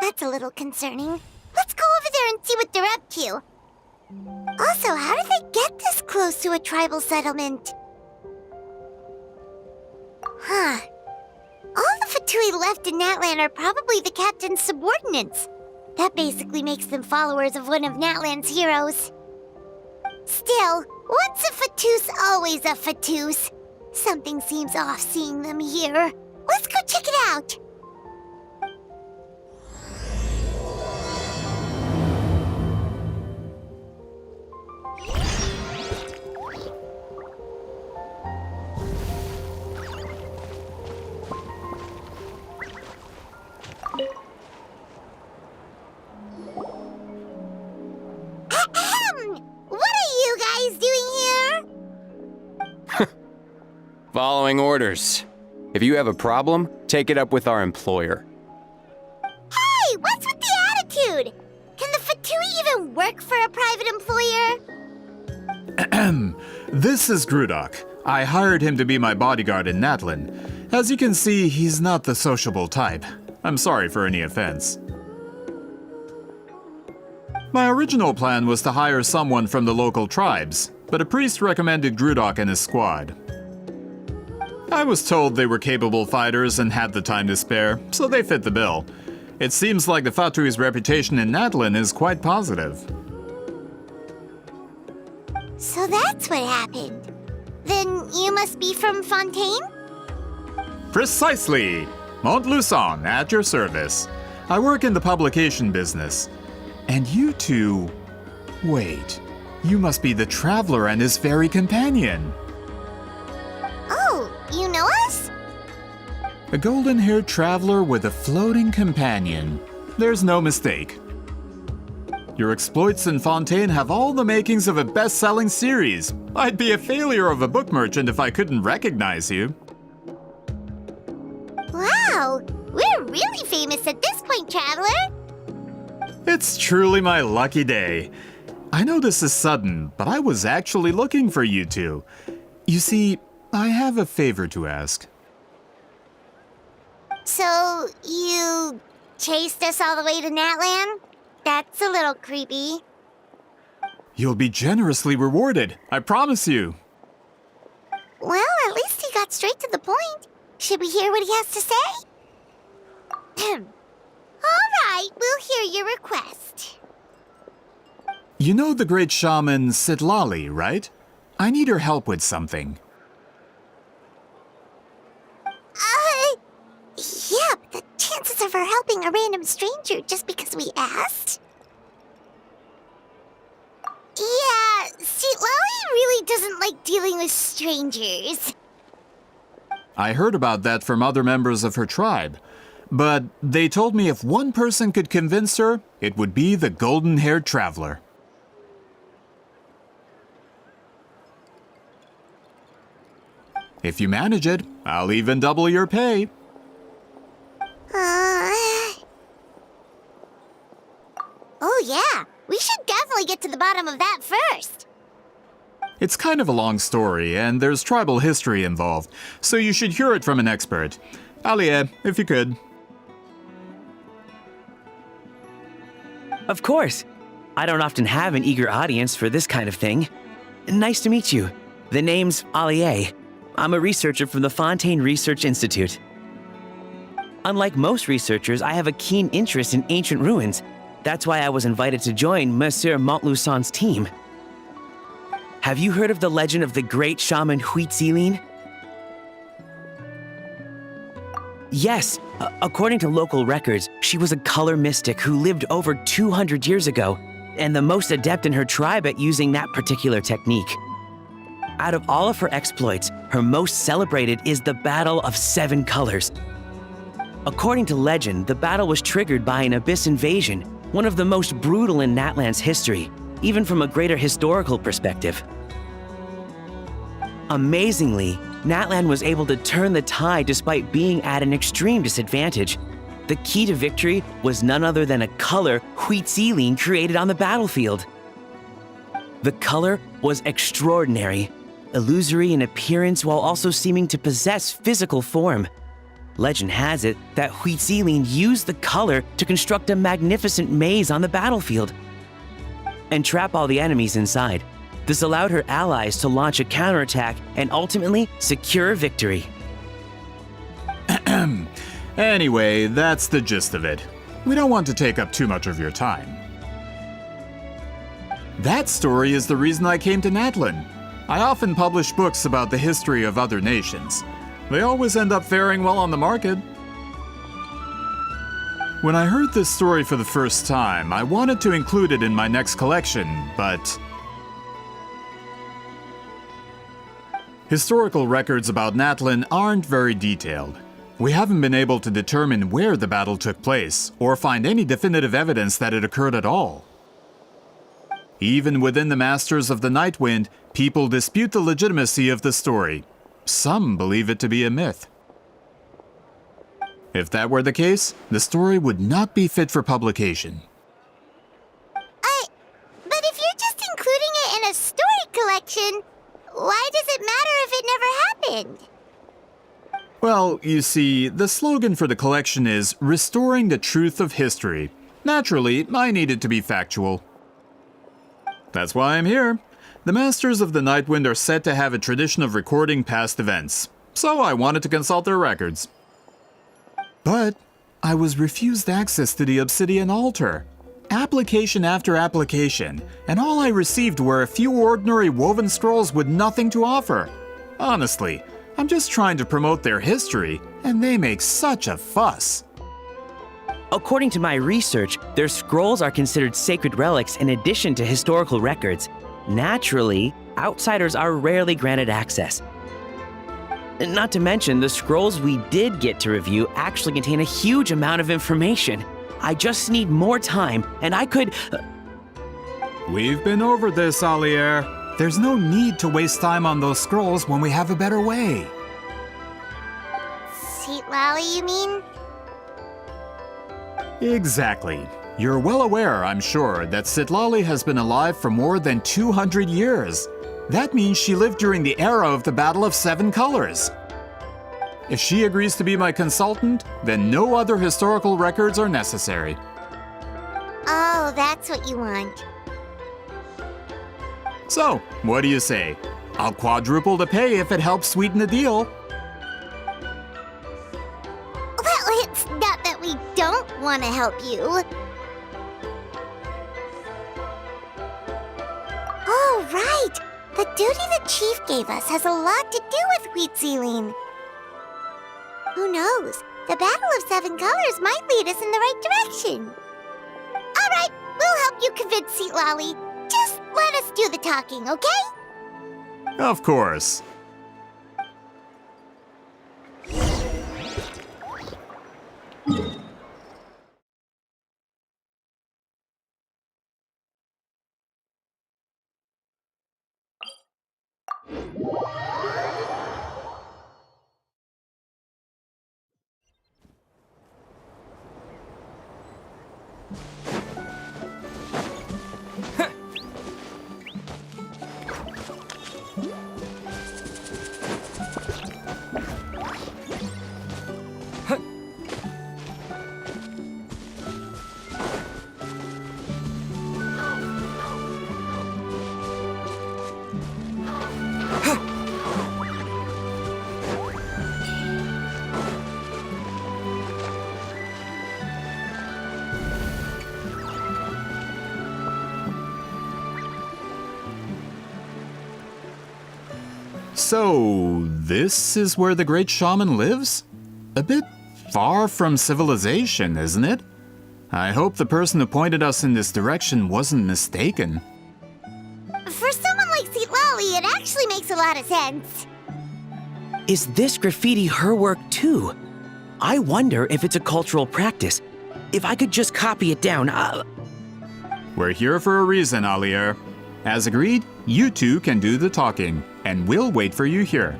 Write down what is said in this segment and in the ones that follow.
That's a little concerning. Let's go over there and see what they're up to. Also, how did they get this close to a tribal settlement? Huh. All the Fatui left in Natlan are probably the captain's subordinates. That basically makes them followers of one of Natlan's heroes. Still, once a Fatus, always a Fatus. Something seems off seeing them here. Let's go check it out. Following orders. If you have a problem, take it up with our employer. Hey, what's with the attitude? Can the Fatui even work for a private employer? This is Grudok. I hired him to be my bodyguard in Natlan. As you can see, he's not the sociable type. I'm sorry for any offense. My original plan was to hire someone from the local tribes, but a priest recommended Grudok and his squad. I was told they were capable fighters and had the time to spare, so they fit the bill. It seems like the Fatui's reputation in Natlan is quite positive. So that's what happened. Then you must be from Fontaine? Precisely! Montluçon, at your service. I work in the publication business. And you two... Wait, you must be the traveler and his fairy companion. You know us? A golden-haired traveler with a floating companion. There's no mistake. Your exploits in Fontaine have all the makings of a best-selling series. I'd be a failure of a book merchant if I couldn't recognize you. Wow, we're really famous at this point, traveler. It's truly my lucky day. I know this is sudden, but I was actually looking for you two. You see, I have a favor to ask. So, you chased us all the way to Natlan? That's a little creepy. You'll be generously rewarded, I promise you. Well, at least he got straight to the point. Should we hear what he has to say? All right, we'll hear your request. You know the great shaman Citlati, right? I need her help with something. Yeah, but the chances of her helping a random stranger just because we asked? Yeah, Citlati really doesn't like dealing with strangers. I heard about that from other members of her tribe. But they told me if one person could convince her, it would be the golden-haired traveler. If you manage it, I'll even double your pay. Oh yeah, we should definitely get to the bottom of that first. It's kind of a long story, and there's tribal history involved, so you should hear it from an expert. Alie, if you could. Of course. I don't often have an eager audience for this kind of thing. Nice to meet you. The name's Alie. I'm a researcher from the Fontaine Research Institute. Unlike most researchers, I have a keen interest in ancient ruins. That's why I was invited to join Monsieur Montluçon's team. Have you heard of the legend of the great shaman Huitzilin? Yes, according to local records, she was a color mystic who lived over 200 years ago, and the most adept in her tribe at using that particular technique. Out of all of her exploits, her most celebrated is the Battle of Seven Colors. According to legend, the battle was triggered by an abyss invasion, one of the most brutal in Natlan's history, even from a greater historical perspective. Amazingly, Natlan was able to turn the tide despite being at an extreme disadvantage. The key to victory was none other than a color Citlati created on the battlefield. The color was extraordinary, illusory in appearance while also seeming to possess physical form. Legend has it that Citlati used the color to construct a magnificent maze on the battlefield and trap all the enemies inside. This allowed her allies to launch a counterattack and ultimately secure victory. Anyway, that's the gist of it. We don't want to take up too much of your time. That story is the reason I came to Natlan. I often publish books about the history of other nations. They always end up faring well on the market. When I heard this story for the first time, I wanted to include it in my next collection, but historical records about Natlan aren't very detailed. We haven't been able to determine where the battle took place, or find any definitive evidence that it occurred at all. Even within the Masters of the Night Wind, people dispute the legitimacy of the story. Some believe it to be a myth. If that were the case, the story would not be fit for publication. But if you're just including it in a story collection, why does it matter if it never happened? Well, you see, the slogan for the collection is Restoring the Truth of History. Naturally, I needed to be factual. That's why I'm here. The Masters of the Night Wind are said to have a tradition of recording past events, so I wanted to consult their records. But I was refused access to the Obsidian Altar. Application after application, and all I received were a few ordinary woven scrolls with nothing to offer. Honestly, I'm just trying to promote their history, and they make such a fuss. According to my research, their scrolls are considered sacred relics in addition to historical records. Naturally, outsiders are rarely granted access. Not to mention, the scrolls we did get to review actually contain a huge amount of information. I just need more time, and I could... We've been over this, Alier. There's no need to waste time on those scrolls when we have a better way. Citlati, you mean? Exactly. You're well aware, I'm sure, that Citlali has been alive for more than 200 years. That means she lived during the era of the Battle of Seven Colors. If she agrees to be my consultant, then no other historical records are necessary. Oh, that's what you want. So, what do you say? I'll quadruple the pay if it helps sweeten the deal. Well, it's not that we don't want to help you. Oh, right! The duty the chief gave us has a lot to do with Citlati. Who knows? The Battle of Seven Colors might lead us in the right direction. All right, we'll help you convince Citlali. Just let us do the talking, okay? Of course. So, this is where the great shaman lives? A bit far from civilization, isn't it? I hope the person who pointed us in this direction wasn't mistaken. For someone like Citlali, Citlali, it actually makes a lot of sense. Is this graffiti her work too? I wonder if it's a cultural practice. If I could just copy it down, We're here for a reason, Alier. As agreed, you two can do the talking, and we'll wait for you here.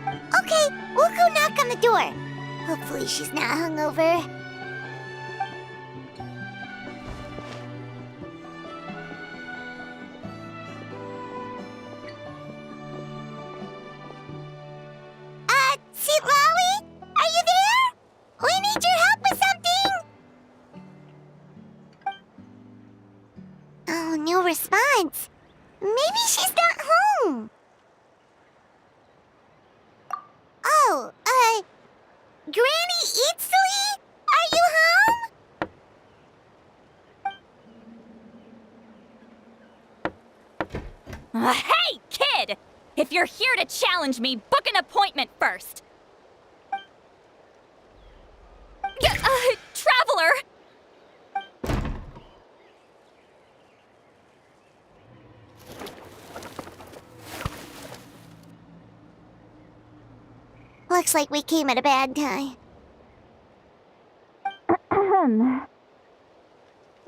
Okay, we'll go knock on the door. Hopefully she's not hungover. Citlali? Are you there? We need your help with something! Oh, no response. Maybe she's not home. Oh, Granny Citlati? Are you home? Hey, kid! If you're here to challenge me, book an appointment first. Traveler! Looks like we came at a bad time.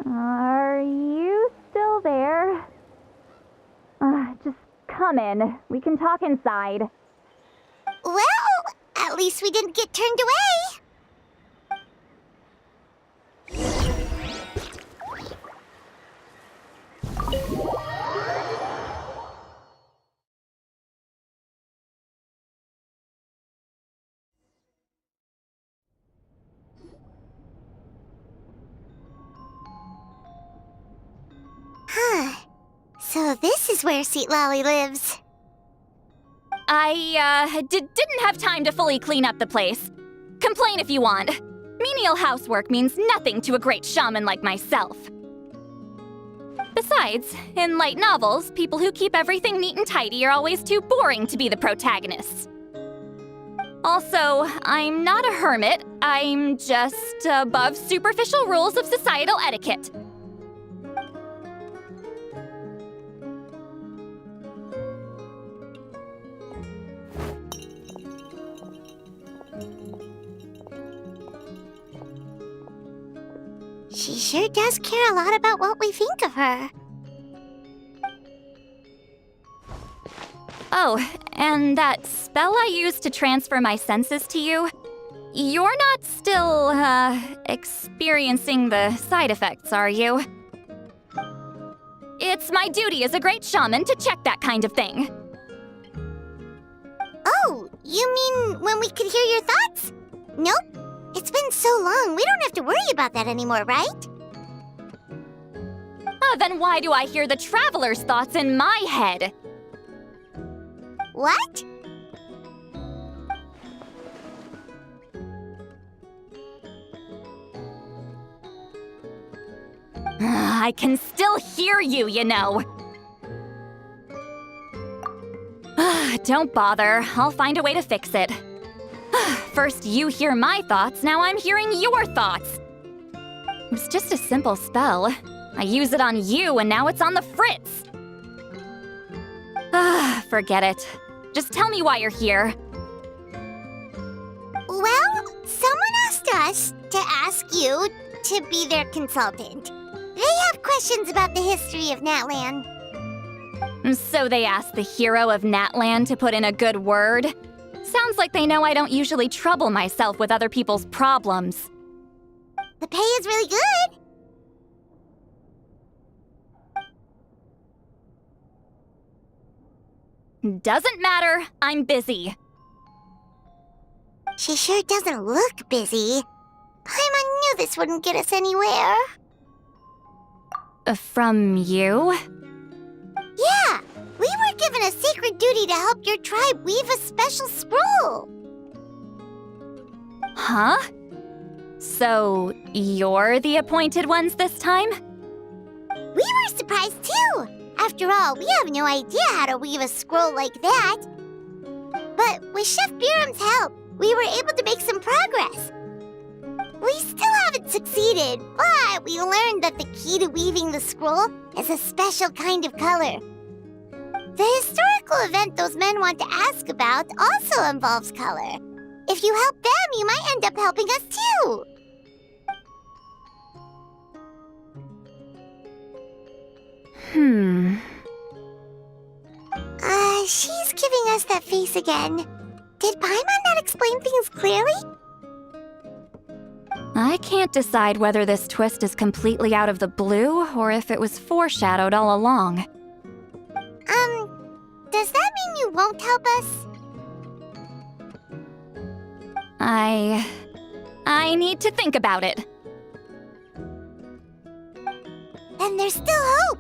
Are you still there? Just come in. We can talk inside. Well, at least we didn't get turned away. So this is where Citlali lives. I, didn't have time to fully clean up the place. Complain if you want. Menial housework means nothing to a great shaman like myself. Besides, in light novels, people who keep everything neat and tidy are always too boring to be the protagonists. Also, I'm not a hermit. I'm just above superficial rules of societal etiquette. She sure does care a lot about what we think of her. Oh, and that spell I used to transfer my senses to you? You're not still, experiencing the side effects, are you? It's my duty as a great shaman to check that kind of thing. Oh, you mean when we could hear your thoughts? Nope. It's been so long, we don't have to worry about that anymore, right? Then why do I hear the traveler's thoughts in my head? What? I can still hear you, you know. Don't bother. I'll find a way to fix it. First you hear my thoughts, now I'm hearing your thoughts. It was just a simple spell. I use it on you, and now it's on the Fritz. Forget it. Just tell me why you're here. Well, someone asked us to ask you to be their consultant. They have questions about the history of Natlan. So they asked the hero of Natlan to put in a good word? Sounds like they know I don't usually trouble myself with other people's problems. The pay is really good. Doesn't matter, I'm busy. She sure doesn't look busy. Paimon knew this wouldn't get us anywhere. From you? Yeah, we were given a sacred duty to help your tribe weave a special scroll. Huh? So, you're the appointed ones this time? We were surprised too. After all, we have no idea how to weave a scroll like that. But with Chef Biram's help, we were able to make some progress. We still haven't succeeded, but we learned that the key to weaving the scroll is a special kind of color. This local event those men want to ask about also involves color. If you help them, you might end up helping us too. She's giving us that face again. Did Paimon not explain things clearly? I can't decide whether this twist is completely out of the blue or if it was foreshadowed all along. Does that mean you won't help us? I need to think about it. Then there's still hope.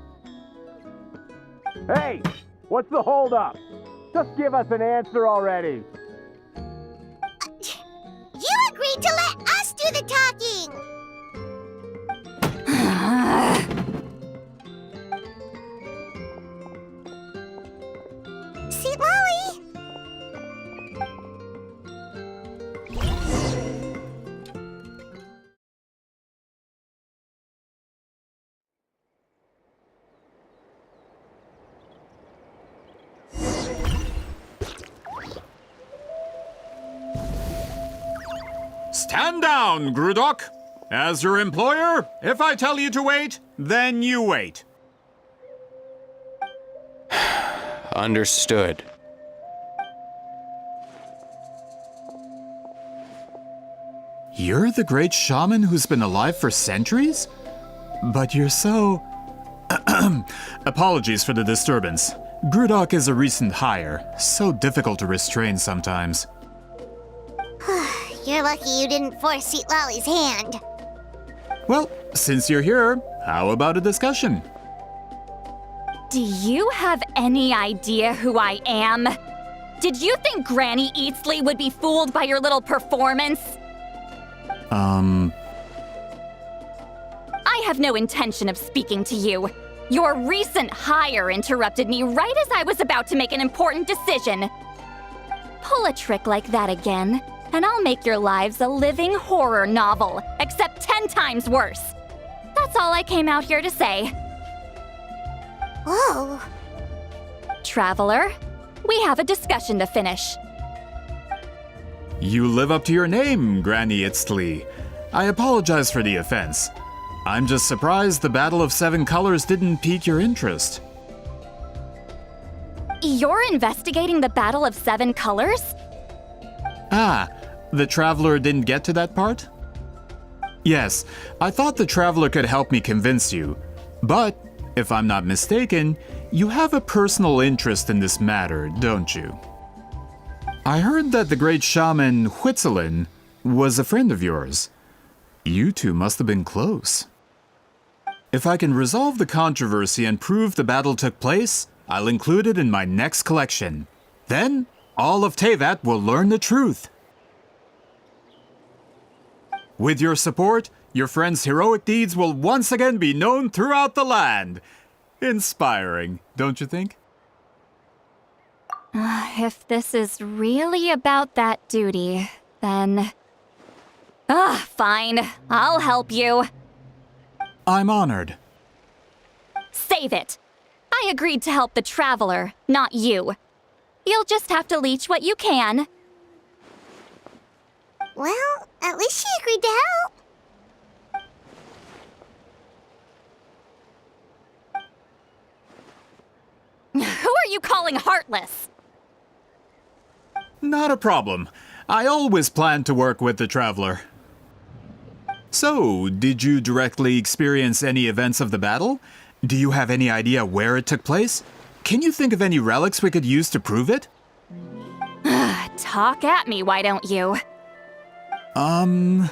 Hey, what's the holdup? Just give us an answer already. You agreed to let us do the talking! Citlali! Stand down, Grudok. As your employer, if I tell you to wait, then you wait. Understood. You're the great shaman who's been alive for centuries? But you're so... Apologies for the disturbance. Grudok is a recent hire, so difficult to restrain sometimes. You're lucky you didn't force Citlali's hand. Well, since you're here, how about a discussion? Do you have any idea who I am? Did you think Granny Eatsley would be fooled by your little performance? I have no intention of speaking to you. Your recent hire interrupted me right as I was about to make an important decision. Pull a trick like that again, and I'll make your lives a living horror novel, except 10 times worse. That's all I came out here to say. Whoa. Traveler, we have a discussion to finish. You live up to your name, Granny Itztli. I apologize for the offense. I'm just surprised the Battle of Seven Colors didn't pique your interest. You're investigating the Battle of Seven Colors? Ah, the Traveler didn't get to that part? Yes, I thought the Traveler could help me convince you. But, if I'm not mistaken, you have a personal interest in this matter, don't you? I heard that the great shaman Huitzilin was a friend of yours. You two must have been close. If I can resolve the controversy and prove the battle took place, I'll include it in my next collection. Then, all of Teyvat will learn the truth. With your support, your friend's heroic deeds will once again be known throughout the land. Inspiring, don't you think? If this is really about that duty, then... fine. I'll help you. I'm honored. Save it. I agreed to help the Traveler, not you. You'll just have to leech what you can. Well, at least she agreed to help. Who are you calling heartless? Not a problem. I always planned to work with the Traveler. So, did you directly experience any events of the battle? Do you have any idea where it took place? Can you think of any relics we could use to prove it? Talk at me, why don't you? Fine.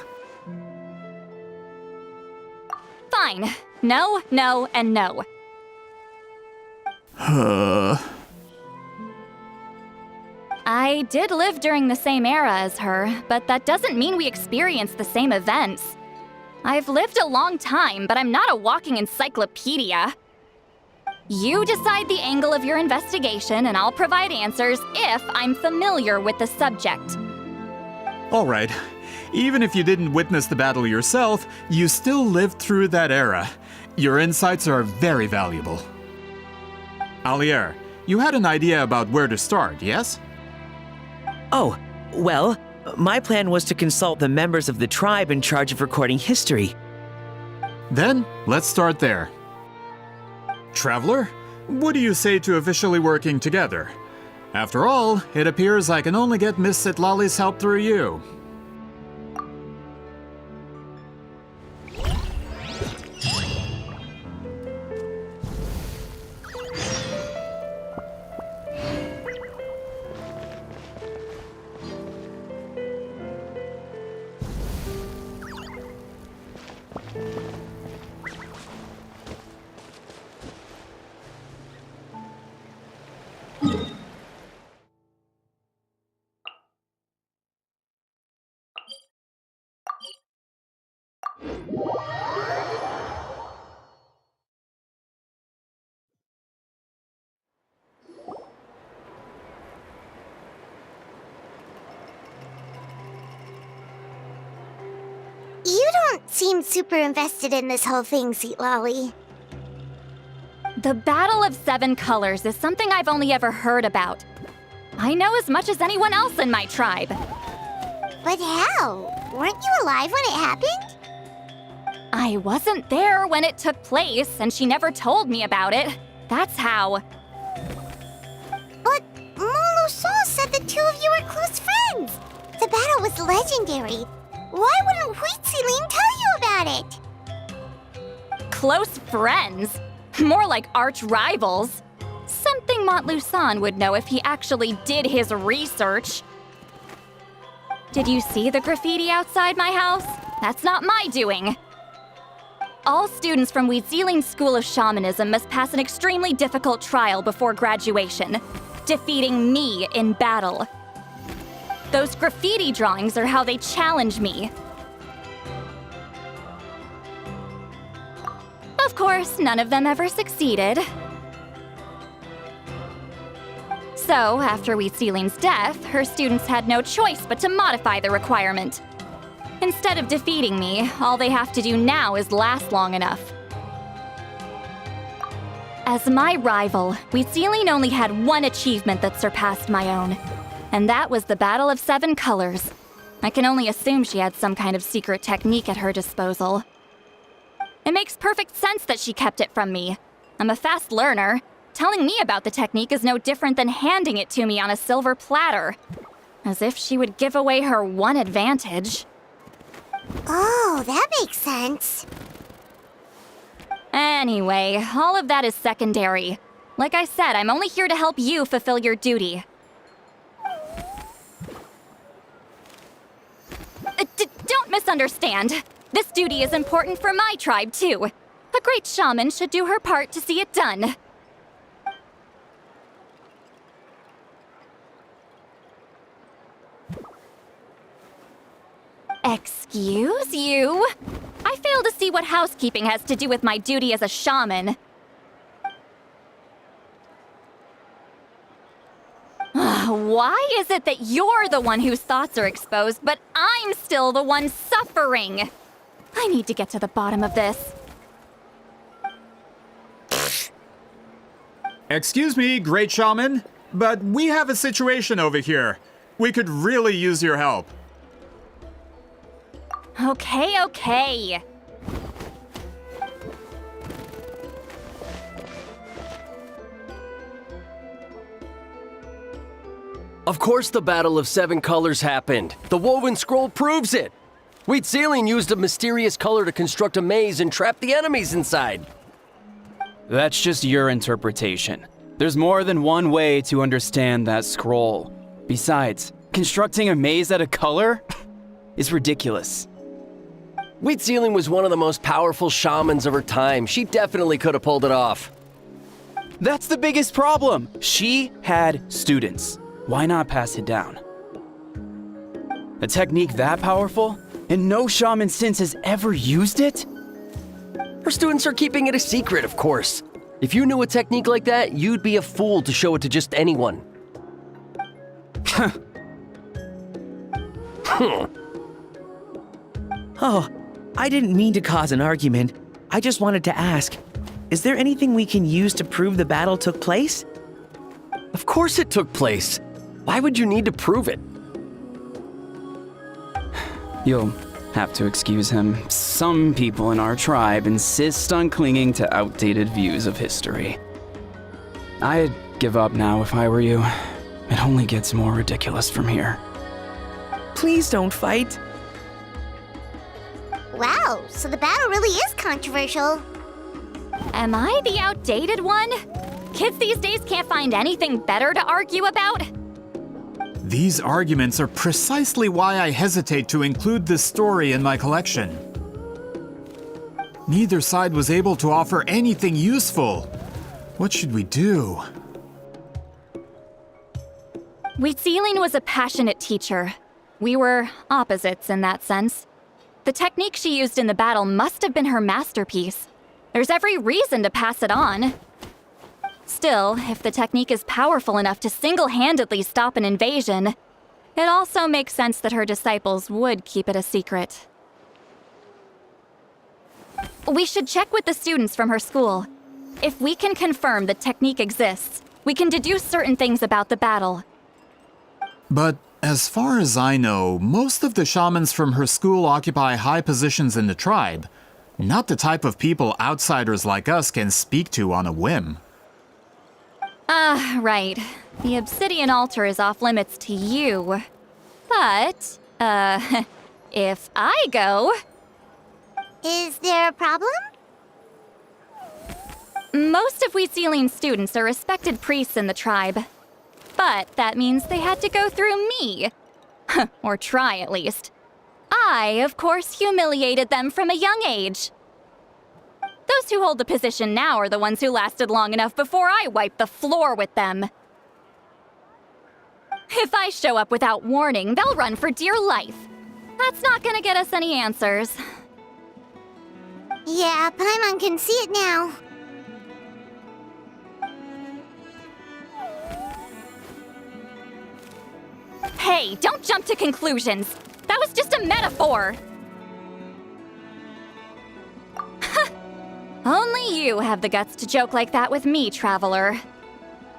No, no, and no. I did live during the same era as her, but that doesn't mean we experienced the same events. I've lived a long time, but I'm not a walking encyclopedia. You decide the angle of your investigation, and I'll provide answers if I'm familiar with the subject. All right. Even if you didn't witness the battle yourself, you still lived through that era. Your insights are very valuable. Alier, You had an idea about where to start, yes? Oh, well, my plan was to consult the members of the tribe in charge of recording history. Then, let's start there. Traveler, what do you say to officially working together? After all, it appears I can only get Miss Citlali's help through you. You don't seem super invested in this whole thing, Citlali. The Battle of Seven Colors is something I've only ever heard about. I know as much as anyone else in my tribe. But how? Weren't you alive when it happened? I wasn't there when it took place, and she never told me about it. That's how. But Molusan said the two of you were close friends. The battle was legendary. Why wouldn't Huitziling tell you about it? Close friends? More like arch rivals. Something Montlusan would know if he actually did his research. Did you see the graffiti outside my house? That's not my doing. All students from Huitziling School of Shamanism must pass an extremely difficult trial before graduation, defeating me in battle. Those graffiti drawings are how they challenge me. Of course, none of them ever succeeded. So, after Huitziling's death, her students had no choice but to modify the requirement. Instead of defeating me, all they have to do now is last long enough. As my rival, Huitziling only had one achievement that surpassed my own. And that was the Battle of Seven Colors. I can only assume she had some kind of secret technique at her disposal. It makes perfect sense that she kept it from me. I'm a fast learner. Telling me about the technique is no different than handing it to me on a silver platter. As if she would give away her one advantage. Oh, that makes sense. Anyway, all of that is secondary. Like I said, I'm only here to help you fulfill your duty. Don't misunderstand. This duty is important for my tribe, too. A great shaman should do her part to see it done. Excuse you? I fail to see what housekeeping has to do with my duty as a shaman. Why is it that you're the one whose thoughts are exposed, but I'm still the one suffering? I need to get to the bottom of this. Excuse me, great shaman, but we have a situation over here. We could really use your help. Okay. Of course the Battle of Seven Colors happened. The woven scroll proves it. Huitziling used a mysterious color to construct a maze and trap the enemies inside. That's just your interpretation. There's more than one way to understand that scroll. Besides, constructing a maze out of color is ridiculous. Huitziling was one of the most powerful shamans of her time. She definitely could have pulled it off. That's the biggest problem. She had students. Why not pass it down? A technique that powerful, and no shaman since has ever used it? Her students are keeping it a secret, of course. If you knew a technique like that, you'd be a fool to show it to just anyone. Oh, I didn't mean to cause an argument. I just wanted to ask, is there anything we can use to prove the battle took place? Of course it took place. Why would you need to prove it? You'll have to excuse him. Some people in our tribe insist on clinging to outdated views of history. I'd give up now if I were you. It only gets more ridiculous from here. Please don't fight. Wow, so the battle really is controversial. Am I the outdated one? Kids these days can't find anything better to argue about? These arguments are precisely why I hesitate to include this story in my collection. Neither side was able to offer anything useful. What should we do? Wheatsealing was a passionate teacher. We were opposites in that sense. The technique she used in the battle must have been her masterpiece. There's every reason to pass it on. Still, if the technique is powerful enough to single-handedly stop an invasion, it also makes sense that her disciples would keep it a secret. We should check with the students from her school. If we can confirm the technique exists, we can deduce certain things about the battle. But as far as I know, most of the shamans from her school occupy high positions in the tribe. Not the type of people outsiders like us can speak to on a whim. Right. The obsidian altar is off limits to you. But, if I go... Is there a problem? Most of Wheatsealing's students are respected priests in the tribe. But that means they had to go through me. Or try, at least. I, of course, humiliated them from a young age. Those who hold the position now are the ones who lasted long enough before I wiped the floor with them. If I show up without warning, they'll run for dear life. That's not gonna get us any answers. Yeah, Paimon can see it now. Hey, don't jump to conclusions. That was just a metaphor. Only you have the guts to joke like that with me, Traveler.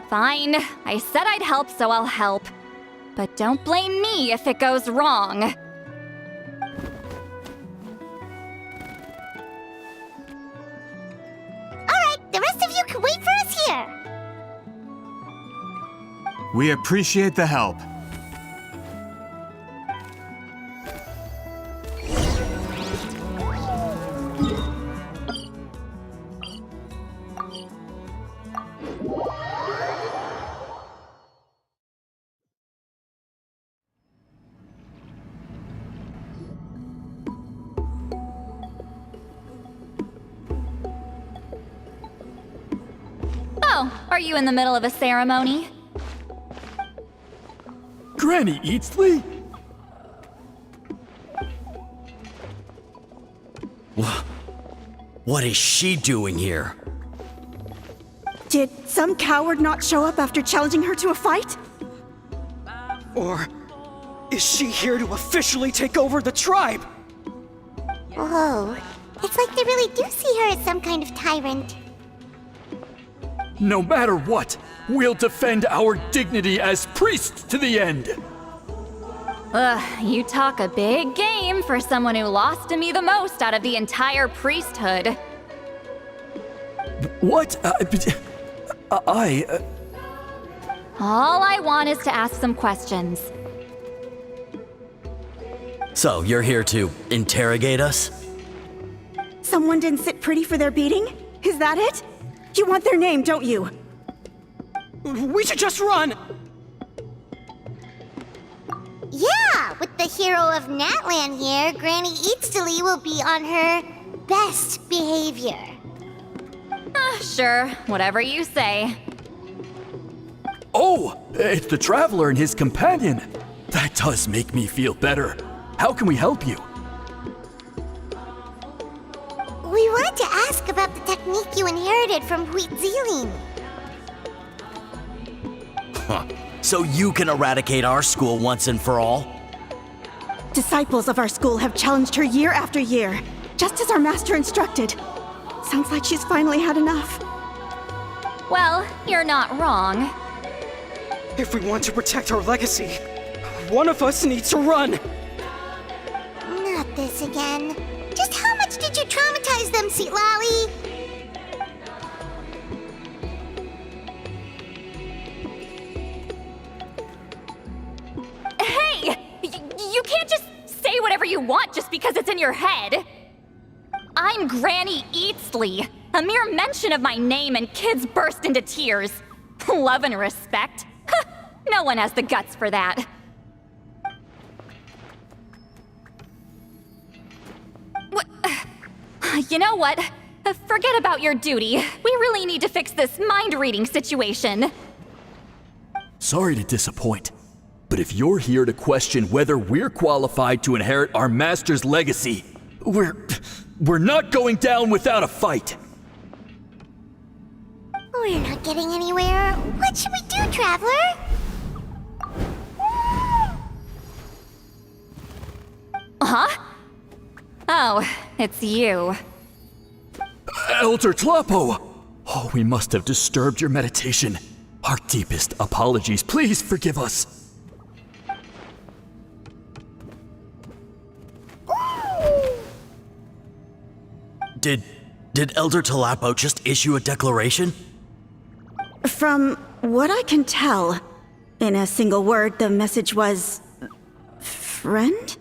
Fine, I said I'd help, so I'll help. But don't blame me if it goes wrong. Alright, the rest of you can wait for us here. We appreciate the help. Oh, are you in the middle of a ceremony? Granny Eatsley? What is she doing here? Did some coward not show up after challenging her to a fight? Or is she here to officially take over the tribe? Whoa, it's like they really do see her as some kind of tyrant. No matter what, we'll defend our dignity as priests to the end. Ugh, you talk a big game for someone who lost to me the most out of the entire priesthood. What? All I want is to ask some questions. So, you're here to interrogate us? Someone didn't sit pretty for their beating? Is that it? You want their name, don't you? We should just run! Yeah, with the hero of Natlan here, Granny Eatsley will be on her best behavior. Sure, whatever you say. Oh, it's the Traveler and his companion. That does make me feel better. How can we help you? We wanted to ask about the technique you inherited from Wheatsealing. So you can eradicate our school once and for all? Disciples of our school have challenged her year after year, just as our master instructed. Sounds like she's finally had enough. Well, you're not wrong. If we want to protect our legacy, one of us needs to run! Not this again. Just how much did you traumatize them, Citlali? Hey! You can't just say whatever you want just because it's in your head! I'm Granny Eatsley. A mere mention of my name and kids burst into tears. Love and respect? No one has the guts for that. You know what? Forget about your duty. We really need to fix this mind-reading situation. Sorry to disappoint, but if you're here to question whether we're qualified to inherit our master's legacy, we're not going down without a fight. We're not getting anywhere. What should we do, Traveler? Huh? Oh, it's you. Elder Tlapo! Oh, we must have disturbed your meditation. Our deepest apologies. Please forgive us. Did Elder Tlapo just issue a declaration? From what I can tell, in a single word, the message was... friend?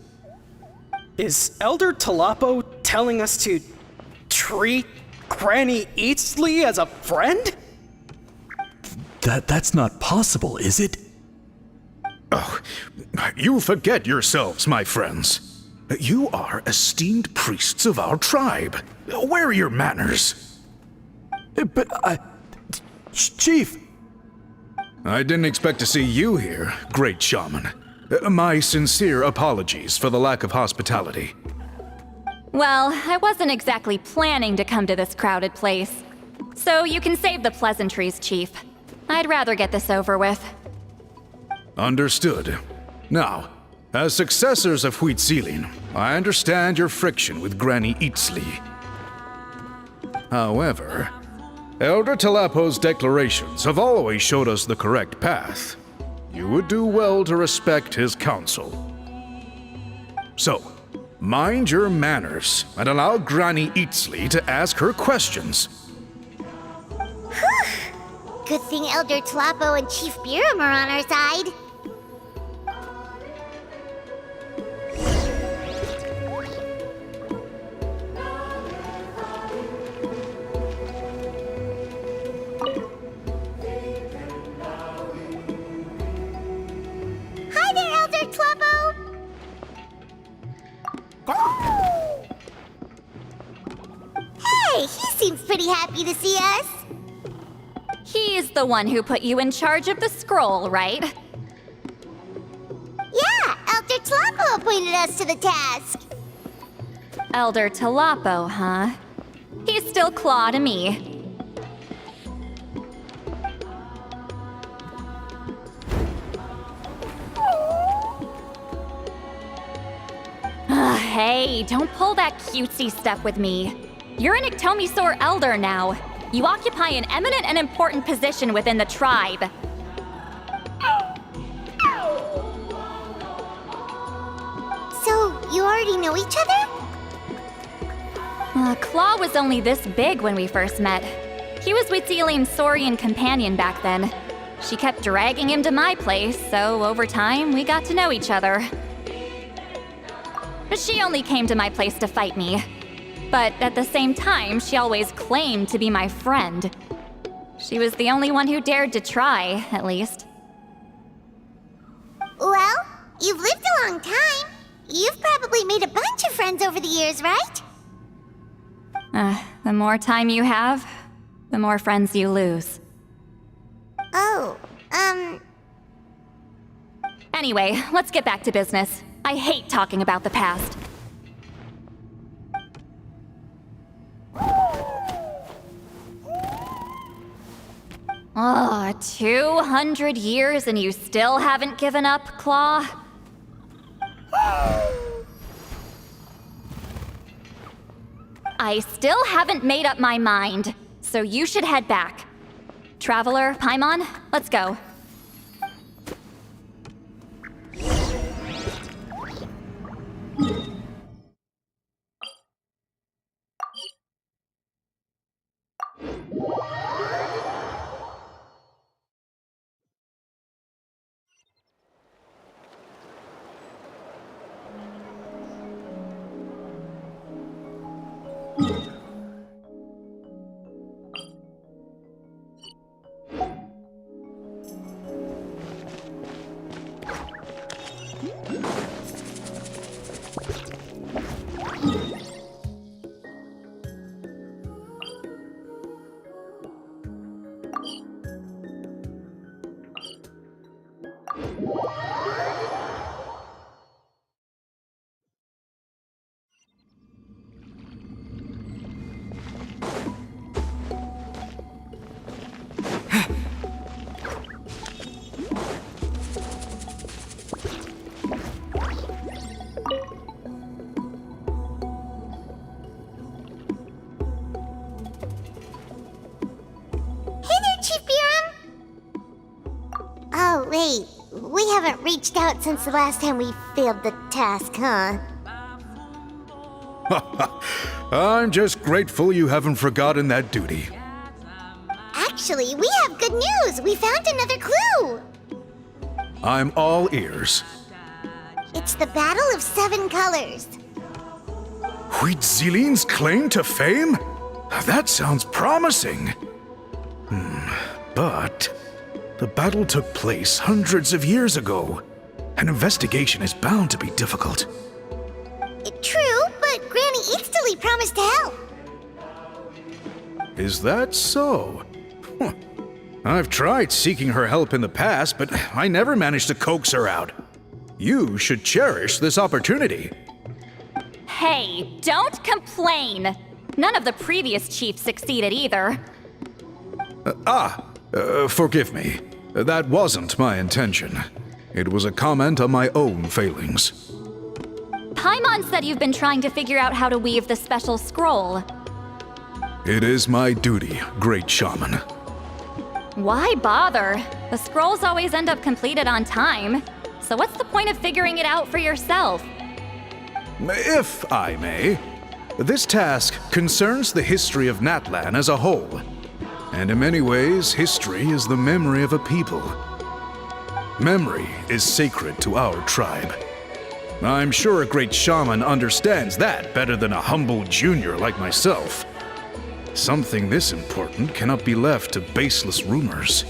Is Elder Tlapo telling us to treat Granny Eatsley as a friend? That's not possible, is it? Oh, you forget yourselves, my friends. You are esteemed priests of our tribe. Where are your manners? But Chief! I didn't expect to see you here, great shaman. My sincere apologies for the lack of hospitality. Well, I wasn't exactly planning to come to this crowded place. So you can save the pleasantries, Chief. I'd rather get this over with. Understood. Now, as successors of Huitzilin, I understand your friction with Granny Eatsley. However, Elder Tlapo's declarations have always showed us the correct path. You would do well to respect his counsel. So, mind your manners and allow Granny Eatsley to ask her questions. Good thing Elder Tlapo and Chief Biram are on our side. Hi there, Elder Tlapo! Hey, he seems pretty happy to see us. He's the one who put you in charge of the scroll, right? Yeah, Elder Tlapo appointed us to the task. Elder Tlapo, huh? He's still Claw to me. Hey, don't pull that cutesy stuff with me. You're an Iktomisaur Elder now. You occupy an eminent and important position within the tribe. So, you already know each other? Claw was only this big when we first met. He was Huitzilin's Saurian companion back then. She kept dragging him to my place, so over time, we got to know each other. She only came to my place to fight me. But at the same time, she always claimed to be my friend. She was the only one who dared to try, at least. Well, you've lived a long time. You've probably made a bunch of friends over the years, right? The more time you have, the more friends you lose. Oh, Anyway, let's get back to business. I hate talking about the past. Oh, 200 years and you still haven't given up, Claw? I still haven't made up my mind, so you should head back. Traveler, Paimon, let's go. Oh, wait. We haven't reached out since the last time we failed the task, huh? I'm just grateful you haven't forgotten that duty. Actually, we have good news! We found another clue! I'm all ears. It's the Battle of 7 Colors. Huitzilin's claim to fame? That sounds promising. But the battle took place hundreds of years ago. An investigation is bound to be difficult. True, but Granny Eatsterly promised to help. Is that so? Huh. I've tried seeking her help in the past, but I never managed to coax her out. You should cherish this opportunity. Hey, don't complain! None of the previous chiefs succeeded either. Forgive me. That wasn't my intention. It was a comment on my own failings. Paimon said you've been trying to figure out how to weave the special scroll. It is my duty, great shaman. Why bother? The scrolls always end up completed on time. So what's the point of figuring it out for yourself? If I may, this task concerns the history of Natlan as a whole. And in many ways, history is the memory of a people. Memory is sacred to our tribe. I'm sure a great shaman understands that better than a humble junior like myself. Something this important cannot be left to baseless rumors.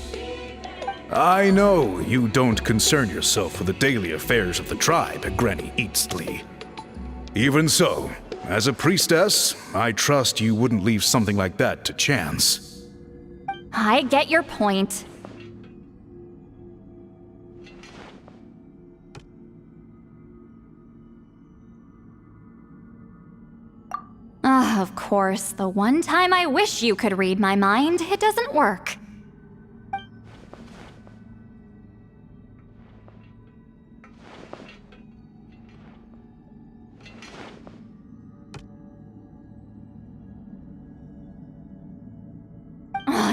I know you don't concern yourself with the daily affairs of the tribe, Granny Eatsterly. Even so, as a priestess, I trust you wouldn't leave something like that to chance. I get your point. Of course, the one time I wish you could read my mind, it doesn't work.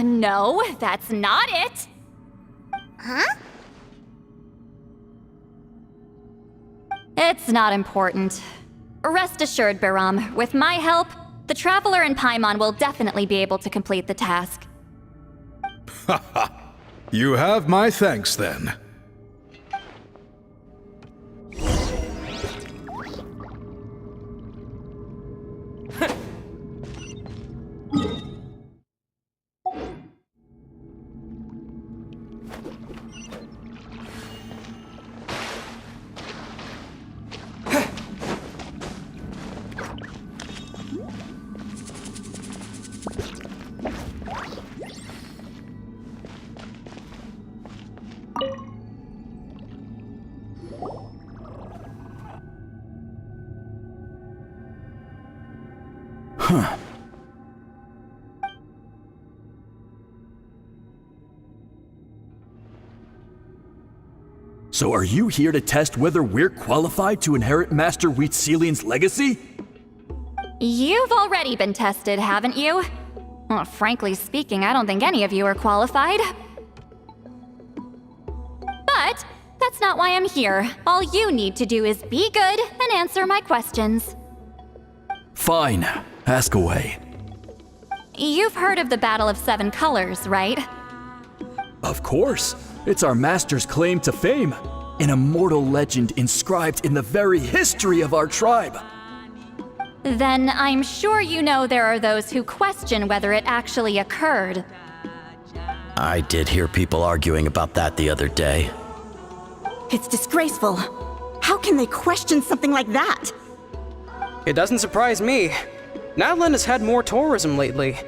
No, that's not it! Huh? It's not important. Rest assured, Biram, with my help, the Traveler and Paimon will definitely be able to complete the task. You have my thanks then. Huh. So are you here to test whether we're qualified to inherit Master Huitzilin's legacy? You've already been tested, haven't you? Well, frankly speaking, I don't think any of you are qualified. But that's not why I'm here. All you need to do is be good and answer my questions. Fine. Ask away. You've heard of the Battle of 7 Colors, right? Of course. It's our master's claim to fame. An immortal legend inscribed in the very history of our tribe. Then I'm sure you know there are those who question whether it actually occurred. I did hear people arguing about that the other day. It's disgraceful. How can they question something like that? It doesn't surprise me. Natlan has had more tourism lately.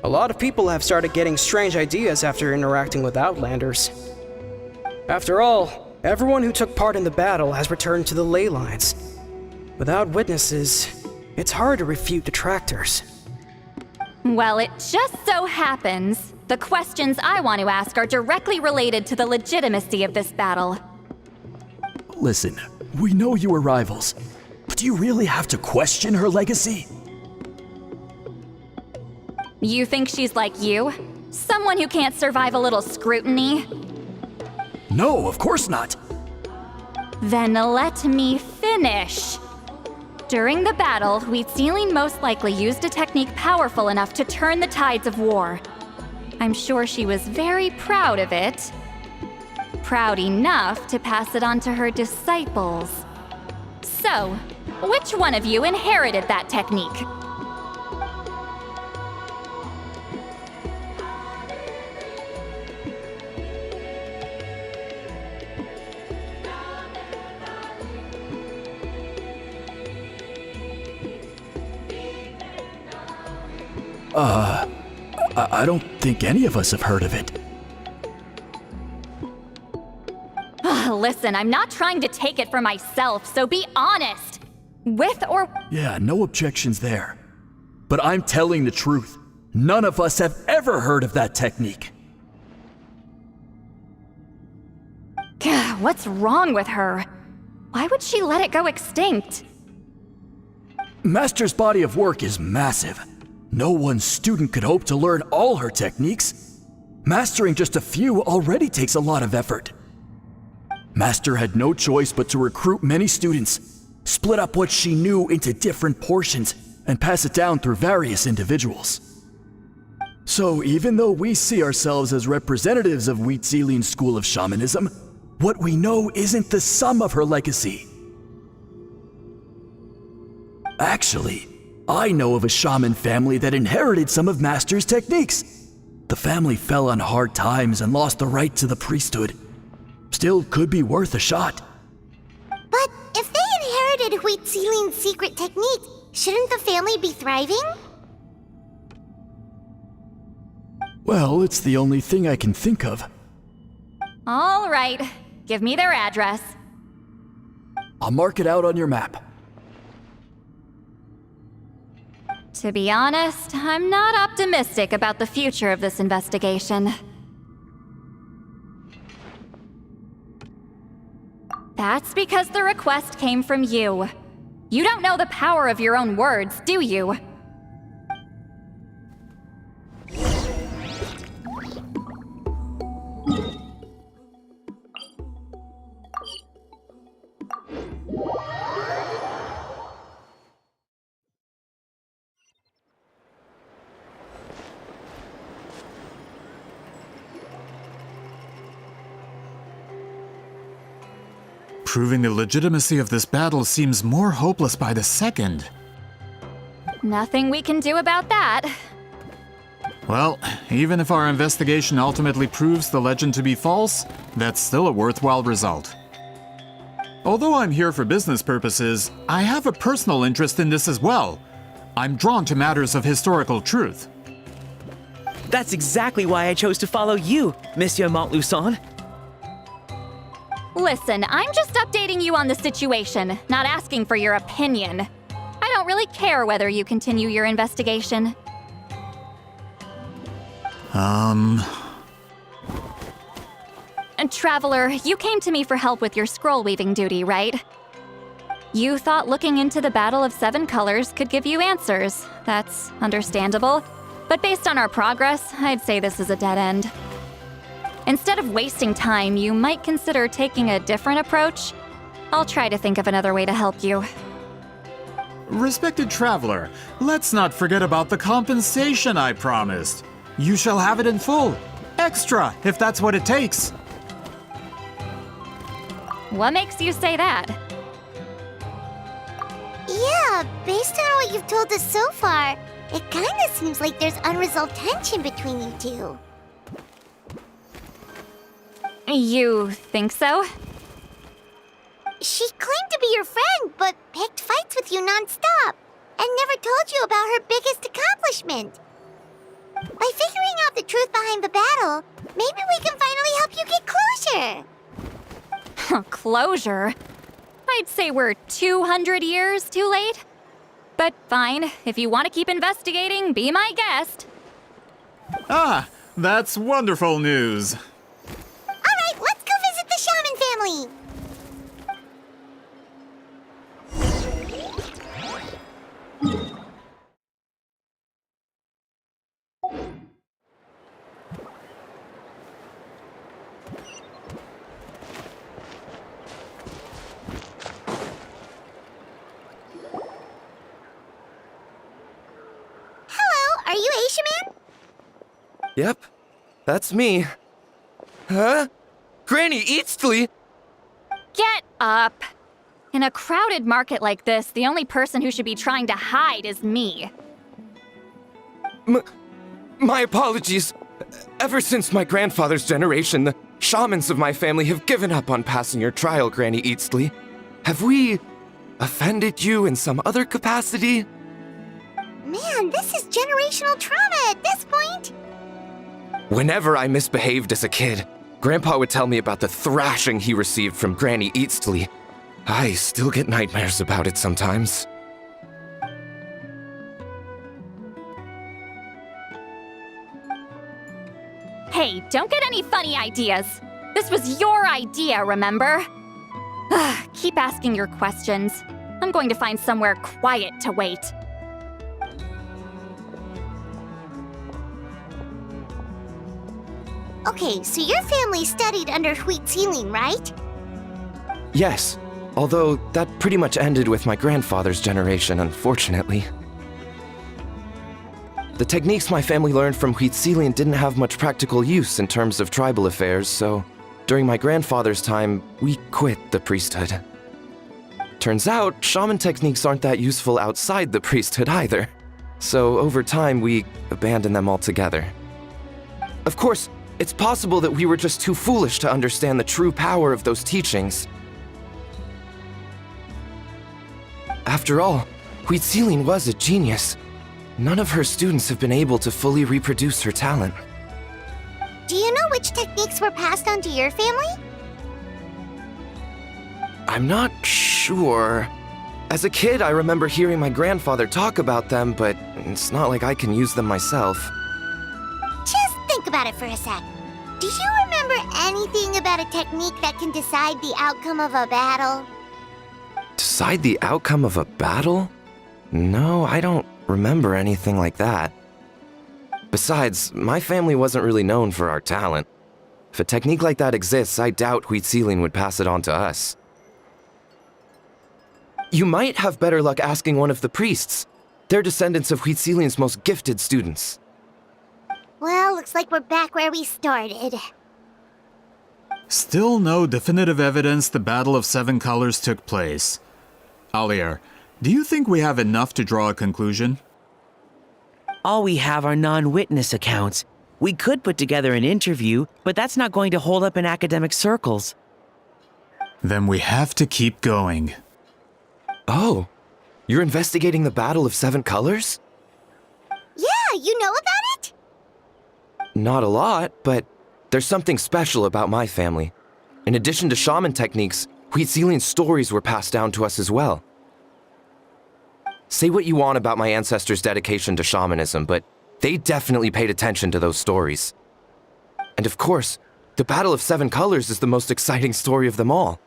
A lot of people have started getting strange ideas after interacting with Outlanders. After all, Everyone who took part in the battle has returned to the ley lines. Without witnesses, it's hard to refute detractors. Well, it just so happens the questions I want to ask are directly related to the legitimacy of this battle. Listen, we know you were rivals, but do you really have to question her legacy? You think she's like you? Someone who can't survive a little scrutiny? No, of course not. Then let me finish. During the battle, Wheatsealing most likely used a technique powerful enough to turn the tides of war. I'm sure she was very proud of it. Proud enough to pass it on to her disciples. So, which one of you inherited that technique? I don't think any of us have heard of it. Listen, I'm not trying to take it for myself, so be honest. With or... Yeah, no objections there. But I'm telling the truth. None of us have ever heard of that technique. What's wrong with her? Why would she let it go extinct? Master's body of work is massive. No one student could hope to learn all her techniques. Mastering just a few already takes a lot of effort. Master had no choice but to recruit many students, split up what she knew into different portions, and pass it down through various individuals. So even though we see ourselves as representatives of Wheatsealing's school of shamanism, what we know isn't the sum of her legacy. Actually, I know of a shaman family that inherited some of Master's techniques. The family fell on hard times and lost the right to the priesthood. Still could be worth a shot. But if they inherited Wheatsealing's secret technique, shouldn't the family be thriving? Well, it's the only thing I can think of. All right, give me their address. I'll mark it out on your map. To be honest, I'm not optimistic about the future of this investigation. That's because the request came from you. You don't know the power of your own words, do you? Proving the legitimacy of this battle seems more hopeless by the second. Nothing we can do about that. Well, even if our investigation ultimately proves the legend to be false, that's still a worthwhile result. Although I'm here for business purposes, I have a personal interest in this as well. I'm drawn to matters of historical truth. That's exactly why I chose to follow you, Monsieur Montluçon. Listen, I'm just updating you on the situation, not asking for your opinion. I don't really care whether you continue your investigation. And Traveler, you came to me for help with your scroll weaving duty, right? You thought looking into the Battle of Seven Colors could give you answers. That's understandable. But based on our progress, I'd say this is a dead end. Instead of wasting time, you might consider taking a different approach. I'll try to think of another way to help you. respected traveler, let's not forget about the compensation I promised. You shall have it in full. Extra, if that's what it takes. What makes you say that? Yeah, based on what you've told us so far, it kinda seems like there's unresolved tension between you two. You think so? She claimed to be your friend, but picked fights with you non-stop, and never told you about her biggest accomplishment. By figuring out the truth behind the battle, maybe we can finally help you get closure. Closure? I'd say we're 200 years too late. But fine, if you want to keep investigating, be my guest. Ah, that's wonderful news. Alright, let's go visit the shaman family! Hello, are you Aishaman? Yep, that's me. Huh? Granny Eastly? Get up! In a crowded market like this, the only person who should be trying to hide is me. My apologies. Ever since my grandfather's generation, the shamans of my family have given up on passing your trial, Granny Eastly. Have we offended you in some other capacity? Man, this is generational trauma at this point. Whenever I misbehaved as a kid, Grandpa would tell me about the thrashing he received from Granny Eastly. I still get nightmares about it sometimes. Hey, don't get any funny ideas. This was your idea, remember? Keep asking your questions. I'm going to find somewhere quiet to wait. Okay, so your family studied under Wheat Ceiling, right? Yes, although that pretty much ended with my grandfather's generation, unfortunately. The techniques my family learned from Wheat Ceiling didn't have much practical use in terms of tribal affairs, so during my grandfather's time, we quit the priesthood. Turns out, shaman techniques aren't that useful outside the priesthood either, so over time we abandoned them altogether. Of course, it's possible that we were just too foolish to understand the true power of those teachings. After all, Wheat Ceiling was a genius. None of her students have been able to fully reproduce her talent. Do you know which techniques were passed on to your family? I'm not sure. As a kid, I remember hearing my grandfather talk about them, but it's not like I can use them myself. Just think about it for a sec. Do you remember anything about a technique that can decide the outcome of a battle? Decide the outcome of a battle? No, I don't remember anything like that. Besides, my family wasn't really known for our talent. If a technique like that exists, I doubt Wheat Ceiling would pass it on to us. You might have better luck asking one of the priests. They're descendants of Wheat Ceiling's most gifted students. Well, looks like we're back where we started. Still no definitive evidence the Battle of Seven Colors took place. Alier, do you think we have enough to draw a conclusion? All we have are non-witness accounts. We could put together an interview, but that's not going to hold up in academic circles. Then we have to keep going. Oh, you're investigating the Battle of Seven Colors? Yeah, you know about it? Not a lot, but there's something special about my family. In addition to shaman techniques, Wheat Ceiling's stories were passed down to us as well. Say what you want about my ancestors' dedication to shamanism, but they definitely paid attention to those stories. And of course, the Battle of Seven Colors is the most exciting story of them all.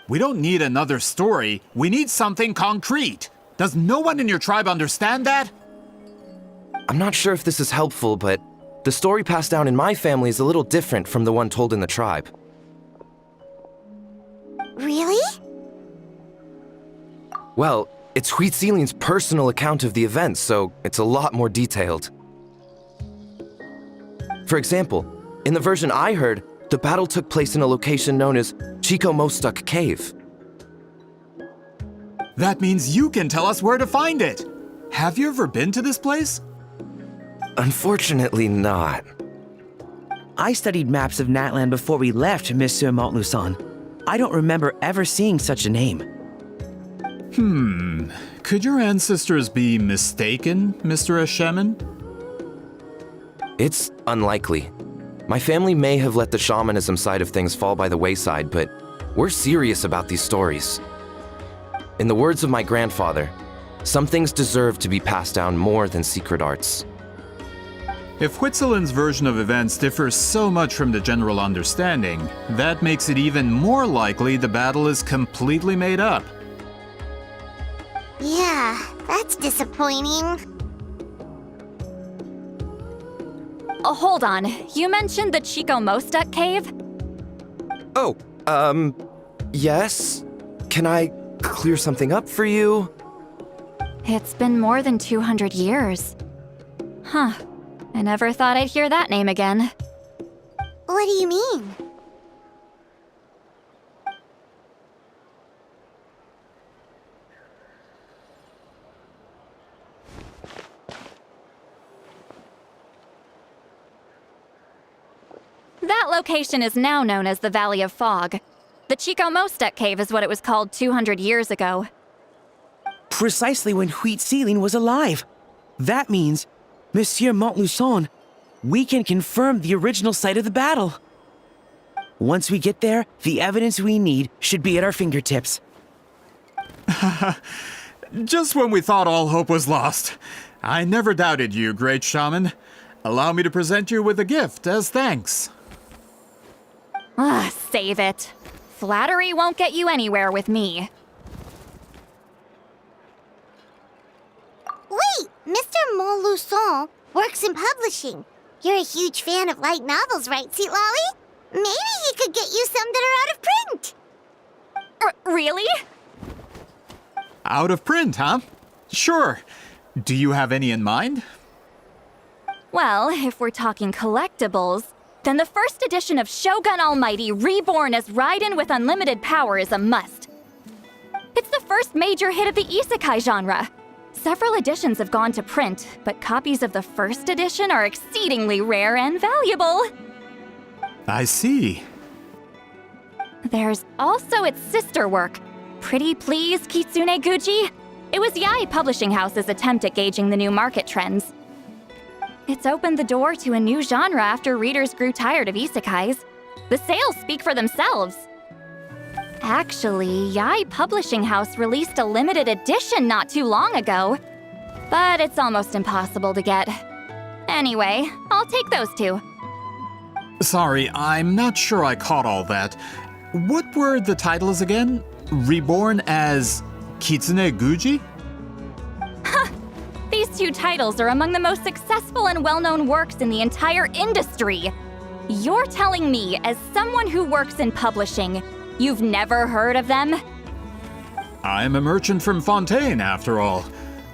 We don't need another story. We need something concrete. Does no one in your tribe understand that? I'm not sure if this is helpful, but the story passed down in my family is a little different from the one told in the tribe. Really? Well, it's Wheat Ceiling's personal account of the event, so it's a lot more detailed. For example, in the version I heard, the battle took place in a location known as Chico Mostuk Cave. That means you can tell us where to find it. Have you ever been to this place? Unfortunately not. I studied maps of Natlan before we left, Monsieur Montluçon. I don't remember ever seeing such a name. Could your ancestors be mistaken, Mr. Shaman? It's unlikely. My family may have let the shamanism side of things fall by the wayside, but we're serious about these stories. In the words of my grandfather, some things deserve to be passed down more than secret arts. If Huitzilin's version of events differs so much from the general understanding, that makes it even more likely the battle is completely made up. Yeah, that's disappointing. Oh, hold on. You mentioned the Chico Mostek cave? Oh, yes? Can I clear something up for you? It's been more than 200 years. Huh. I never thought I'd hear that name again. What do you mean? That location is now known as the Valley of Fog. The Chico Mostek cave is what it was called 200 years ago. Precisely when Huitzilin was alive. That means, Monsieur Montluçon, we can confirm the original site of the battle. Once we get there, the evidence we need should be at our fingertips. Just when we thought all hope was lost. I never doubted you, great shaman. Allow me to present you with a gift as thanks. Save it. Flattery won't get you anywhere with me. Wait, Mr. Montluçon works in publishing. You're a huge fan of light novels, right, Citlali? Maybe he could get you some that are out of print. Really? Out of print, huh? Sure. Do you have any in mind? Well, if we're talking collectibles, then the first edition of Shogun Almighty reborn as Raiden with unlimited power is a must. It's the first major hit of the isekai genre. Several editions have gone to print, but copies of the first edition are exceedingly rare and valuable. I see. There's also its sister work, Pretty Please Kitsune Guji. It was Yai Publishing House's attempt at gauging the new market trends. It's opened the door to a new genre after readers grew tired of isekais. The sales speak for themselves. Actually, Yai Publishing House released a limited edition not too long ago, but it's almost impossible to get. Anyway, I'll take those two. Sorry, I'm not sure I caught all that. What were the titles again? Reborn as Kitsune Guji? These two titles are among the most successful and well-known works in the entire industry. You're telling me, as someone who works in publishing, you've never heard of them? I'm a merchant from Fontaine, after all.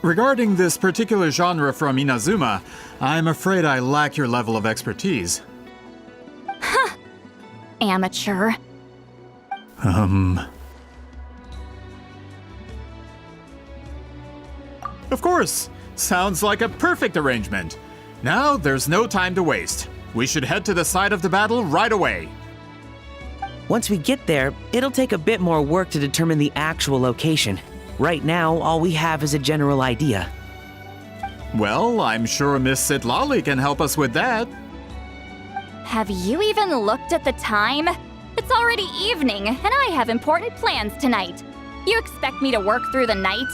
Regarding this particular genre from Inazuma, I'm afraid I lack your level of expertise. Amateur. Of course! Sounds like a perfect arrangement. Now, there's no time to waste. We should head to the site of the battle right away. Once we get there, it'll take a bit more work to determine the actual location. Right now, all we have is a general idea. Well, I'm sure Miss Citlali can help us with that. Have you even looked at the time? It's already evening, and I have important plans tonight. You expect me to work through the night?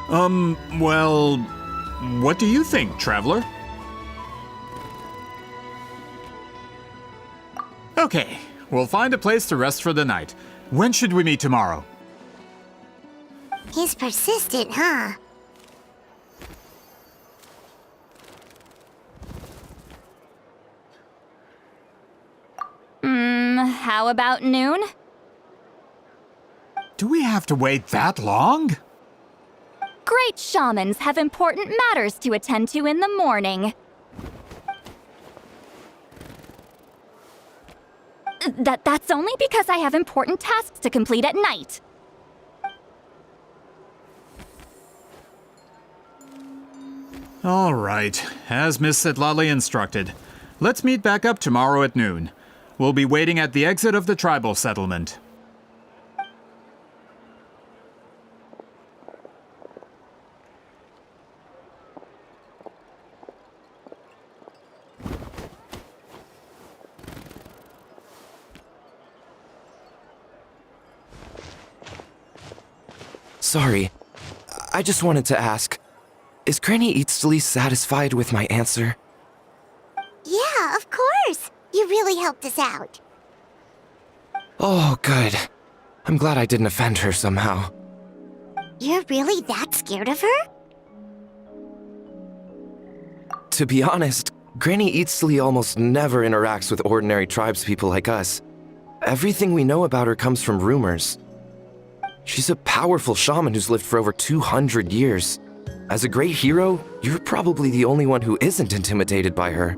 Well, what do you think, traveler? Okay, we'll find a place to rest for the night. When should we meet tomorrow? He's persistent, huh? How about noon? Do we have to wait that long? Great shamans have important matters to attend to in the morning. That's only because I have important tasks to complete at night. All right, as Miss Citlali instructed. Let's meet back up tomorrow at noon. We'll be waiting at the exit of the tribal settlement. sorry. I just wanted to ask, is Granny Eatsley satisfied with my answer? Yeah, of course. You really helped us out. Oh, good. I'm glad I didn't offend her somehow. You're really that scared of her? To be honest, Granny Eatsley almost never interacts with ordinary tribespeople like us. Everything we know about her comes from rumors. She's a powerful shaman who's lived for over 200 years. As a great hero, you're probably the only one who isn't intimidated by her.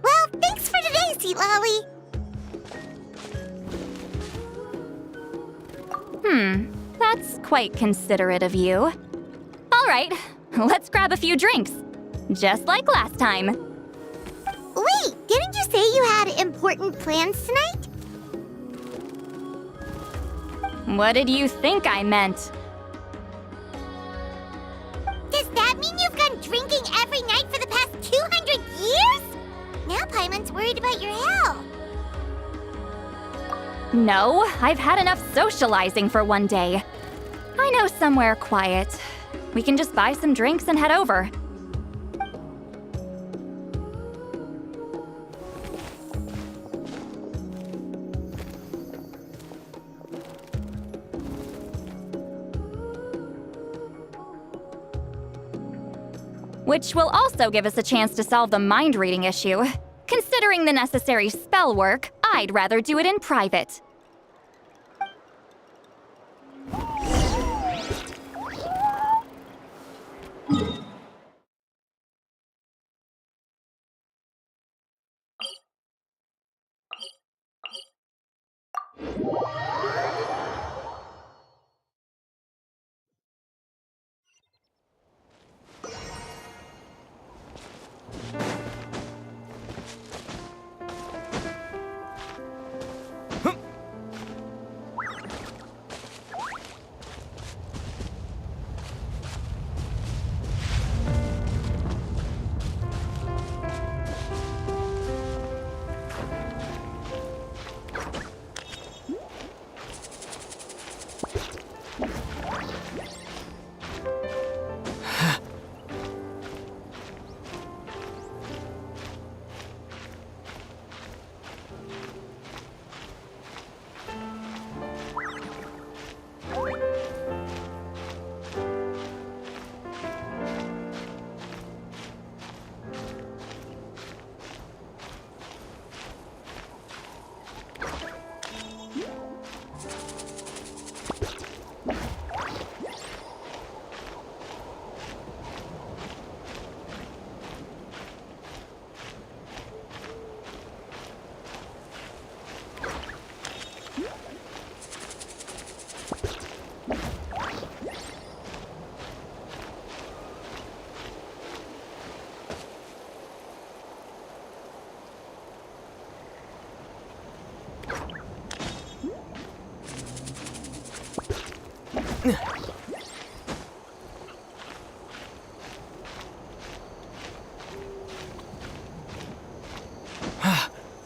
Well, thanks for today, Citlali. That's quite considerate of you. All right, let's grab a few drinks. Just like last time. Wait, didn't you say you had important plans tonight? What did you think I meant? Does that mean you've gone drinking every night for the past 200 years? Now Paimon's worried about your health. No, I've had enough socializing for one day. I know somewhere quiet. We can just buy some drinks and head over. Which will also give us a chance to solve the mind reading issue. Considering the necessary spell work, I'd rather do it in private.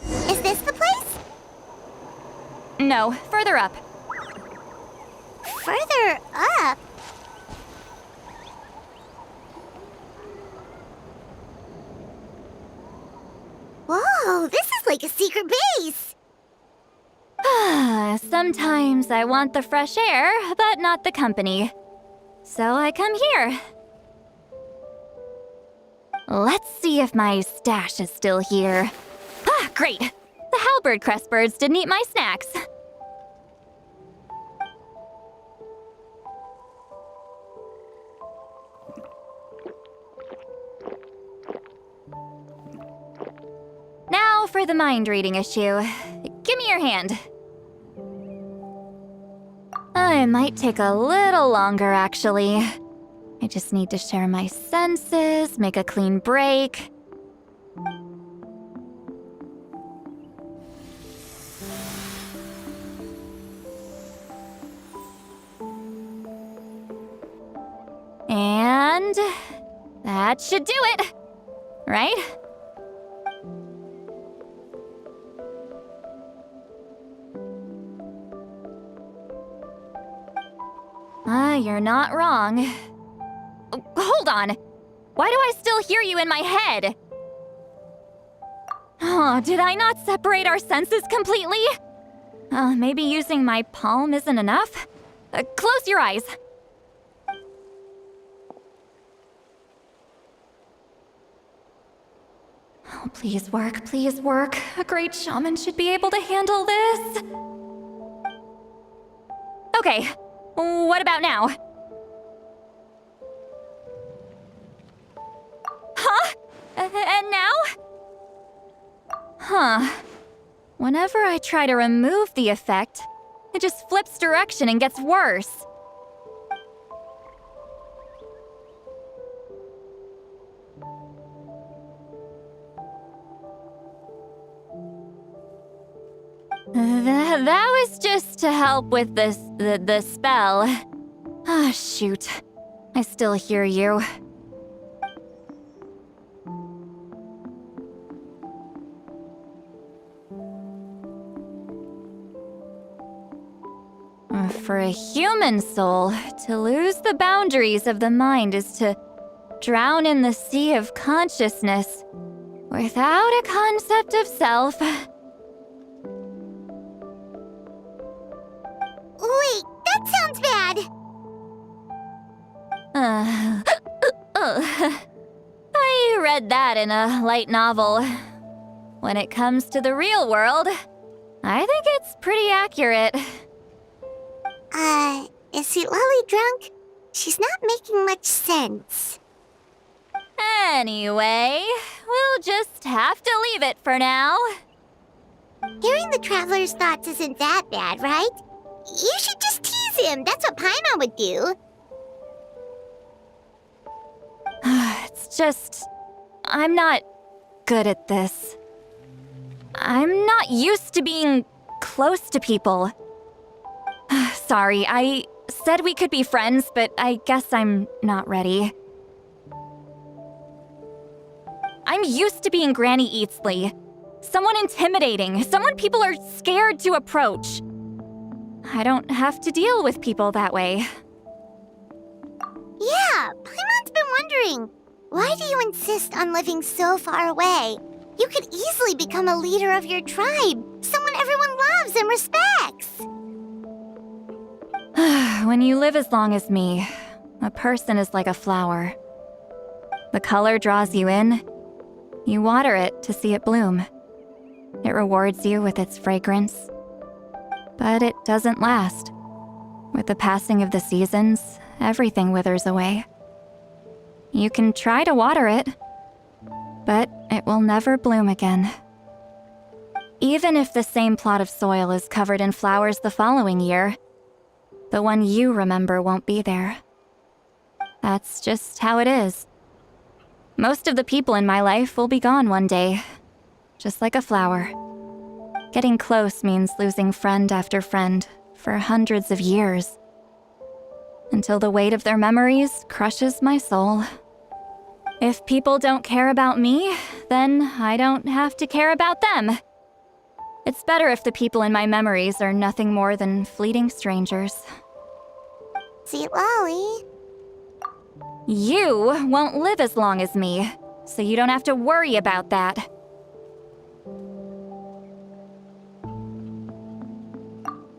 Is this the place? No, further up. Further up? Whoa, this is like a secret base! Sometimes I want the fresh air, but not the company. So I come here. Let's see if my stash is still here. Ah, great! The halberd crest birds didn't eat my snacks. Now for the mind reading issue. Give me your hand. It might take a little longer, actually. I just need to share my senses, make a clean break. And that should do it. right? You're not wrong. Hold on! Why do I still hear you in my head? Oh, did I not separate our senses completely? Maybe using my palm isn't enough? Close your eyes. Oh, please work, please work. A great shaman should be able to handle this. Okay, what about now? Huh? And now? Huh. Whenever I try to remove the effect, it just flips direction and gets worse. That was just to help with the spell. Ah, shoot. I still hear you. For a human soul, to lose the boundaries of the mind is to drown in the sea of consciousness without a concept of self. Wait, that sounds bad! I read that in a light novel. When it comes to the real world, I think it's pretty accurate. Is Citlali drunk? She's not making much sense. Anyway, we'll just have to leave it for now. Hearing the Traveler's thoughts isn't that bad, right? You should just tease him. That's what Paimon would do. It's just... I'm not good at this. I'm not used to being close to people. Sorry, I said we could be friends, but I guess I'm not ready. I'm used to being Granny Eatsley. Someone intimidating, someone people are scared to approach. I don't have to deal with people that way. Yeah, Paimon's been wondering. Why do you insist on living so far away? You could easily become a leader of your tribe, someone everyone loves and respects. When you live as long as me, a person is like a flower. The color draws you in. You water it to see it bloom. It rewards you with its fragrance. But it doesn't last. With the passing of the seasons, everything withers away. You can try to water it, but it will never bloom again. Even if the same plot of soil is covered in flowers the following year, the one you remember won't be there. That's just how it is. Most of the people in my life will be gone one day, just like a flower. Getting close means losing friend after friend for hundreds of years, until the weight of their memories crushes my soul. If people don't care about me, then I don't have to care about them. It's better if the people in my memories are nothing more than fleeting strangers. Citlali. You won't live as long as me, so you don't have to worry about that.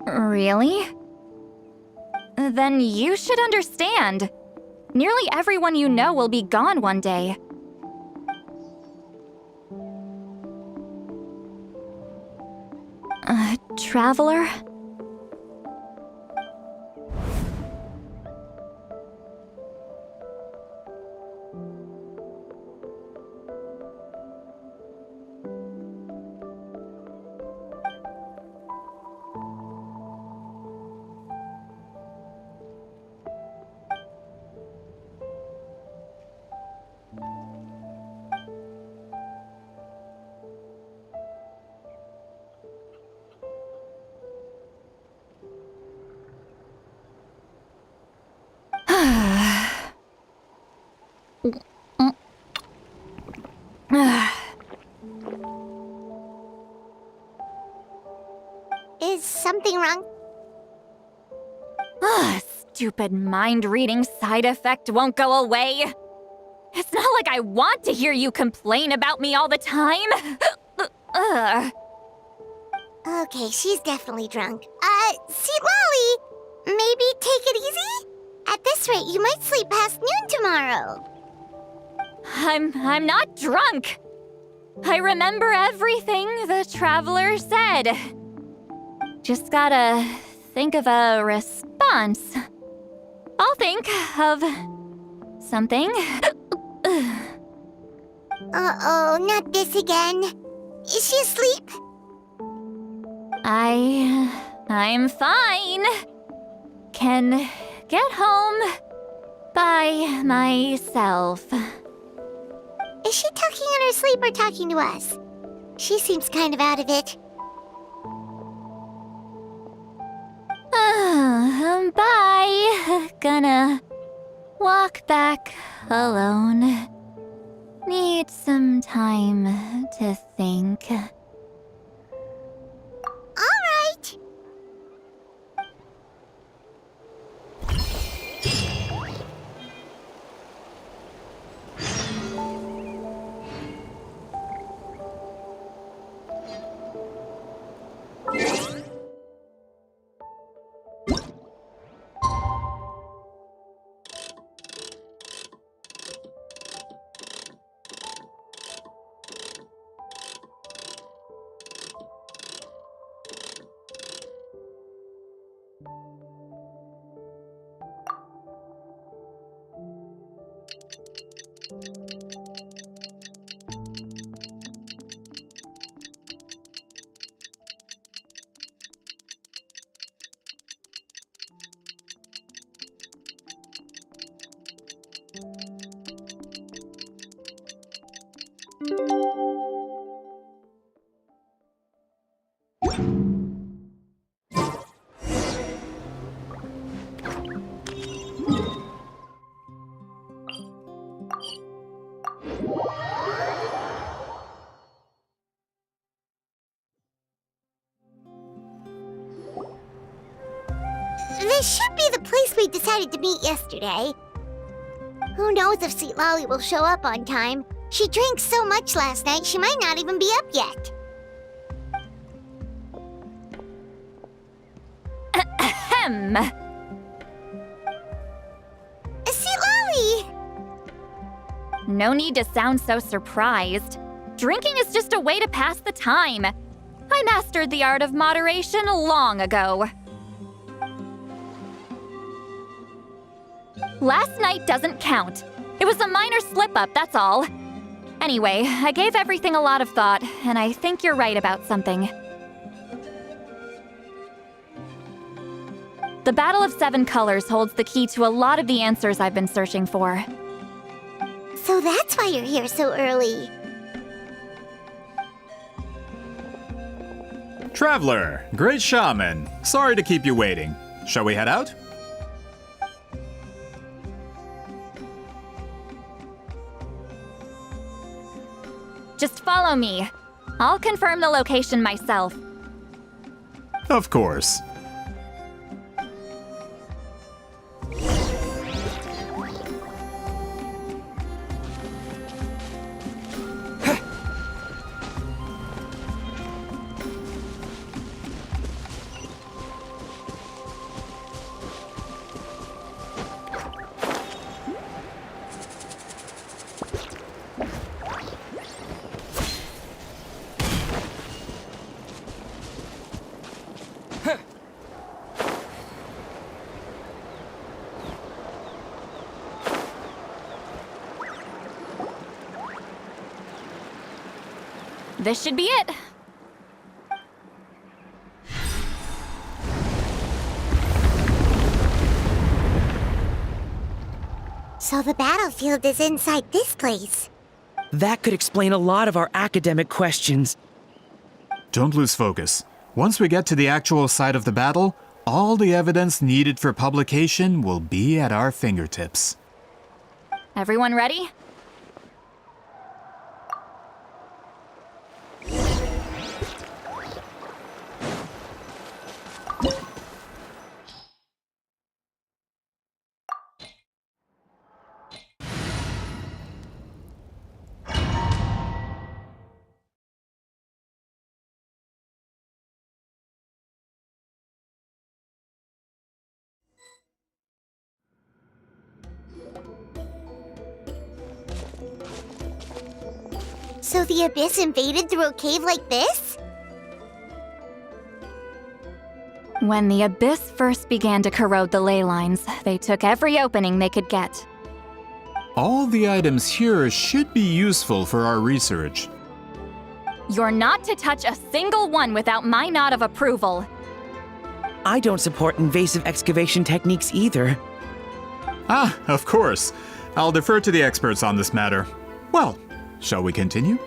Really? Then you should understand. Nearly everyone you know will be gone one day. Traveler? Is something wrong? Stupid mind-reading side effect won't go away. It's not like I want to hear you complain about me all the time. Okay, she's definitely drunk. Citlali, maybe take it easy? At this rate, you might sleep past noon tomorrow. I'm not drunk. I remember everything the traveler said. Just gotta think of a response. I'll think of something. Uh-oh, not this again. Is she asleep? I'm fine. Can get home by myself. Is she talking in her sleep or talking to us? She seems kind of out of it. Bye. Gonna walk back alone. Need some time to think. All right. This should be the place we decided to meet yesterday. Who knows if Citlali will show up on time? She drank so much last night, she might not even be up yet. Ahem. Citlali! No need to sound so surprised. Drinking is just a way to pass the time. I mastered the art of moderation long ago. Last night doesn't count. It was a minor slip-up, that's all. Anyway, I gave everything a lot of thought, and I think you're right about something. The Battle of Seven Colors holds the key to a lot of the answers I've been searching for. So that's why you're here so early. Traveler, great shaman. Sorry to keep you waiting. Shall we head out? Just follow me. I'll confirm the location myself. Of course. This should be it. So the battlefield is inside this place. That could explain a lot of our academic questions. Don't lose focus. Once we get to the actual site of the battle, all the evidence needed for publication will be at our fingertips. Everyone ready? So the Abyss invaded through a cave like this? When the Abyss first began to corrode the ley lines, they took every opening they could get. All the items here should be useful for our research. You're not to touch a single one without my nod of approval. I don't support invasive excavation techniques either. Ah, of course. I'll defer to the experts on this matter. Well, shall we continue?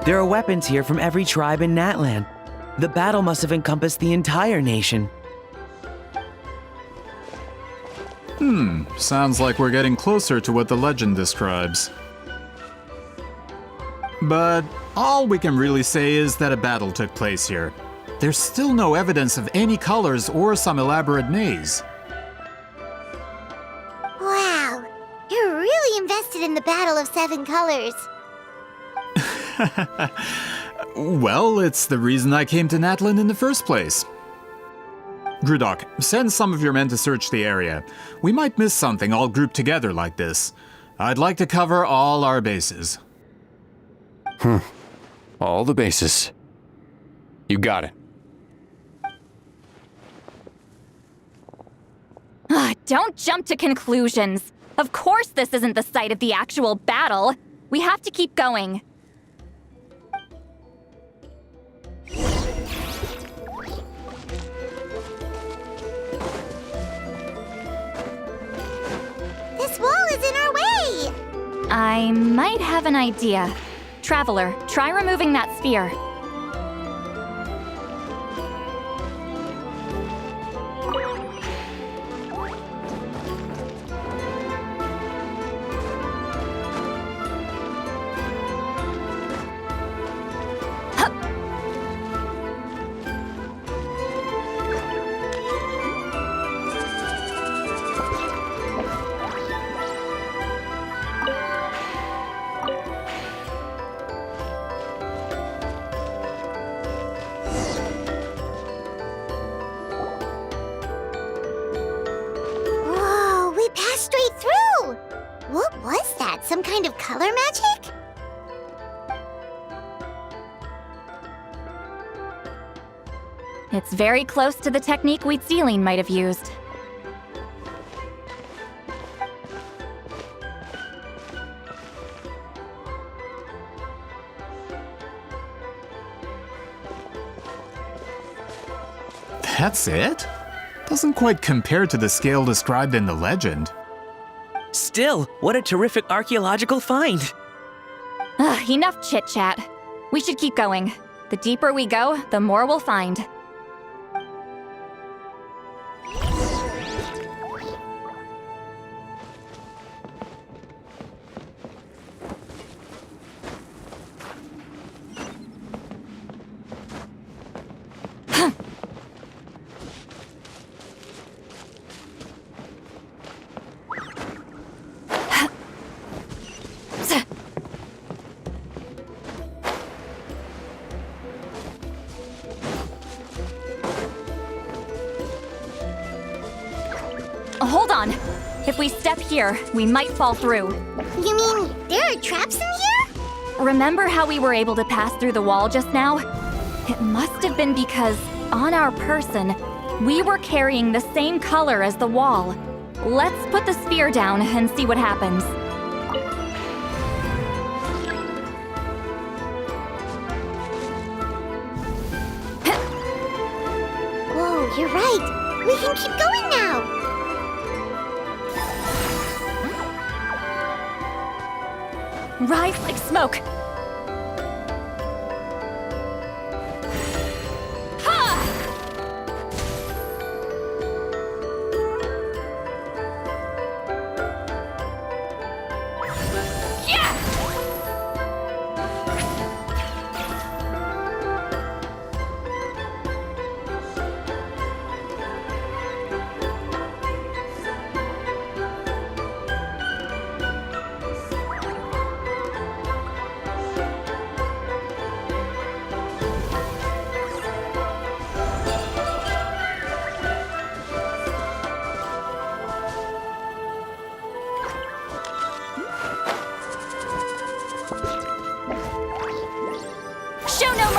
There are weapons here from every tribe in Natlan. The battle must have encompassed the entire nation. Sounds like we're getting closer to what the legend describes. But all we can really say is that a battle took place here. There's still no evidence of any colors or some elaborate maze. Wow, you're really invested in the Battle of Seven Colors. Well, it's the reason I came to Natlan in the first place. Grudok, send some of your men to search the area. We might miss something all grouped together like this. I'd like to cover all our bases. All the bases. You got it. Don't jump to conclusions. Of course this isn't the site of the actual battle. We have to keep going. This wall is in our way! I might have an idea. Traveler, try removing that sphere. Whoa, we passed straight through! What was that? Some kind of color magic? It's very close to the technique Citlati might have used. That's it? Doesn't quite compare to the scale described in the legend. Still, what a terrific archaeological find! Enough chit-chat. We should keep going. The deeper we go, the more we'll find. Hold on. If we step here, we might fall through. You mean there are traps in here? Remember how we were able to pass through the wall just now? It must have been because, on our person, we were carrying the same color as the wall. Let's put the sphere down and see what happens. Whoa, you're right. We can keep going now. Rise like smoke.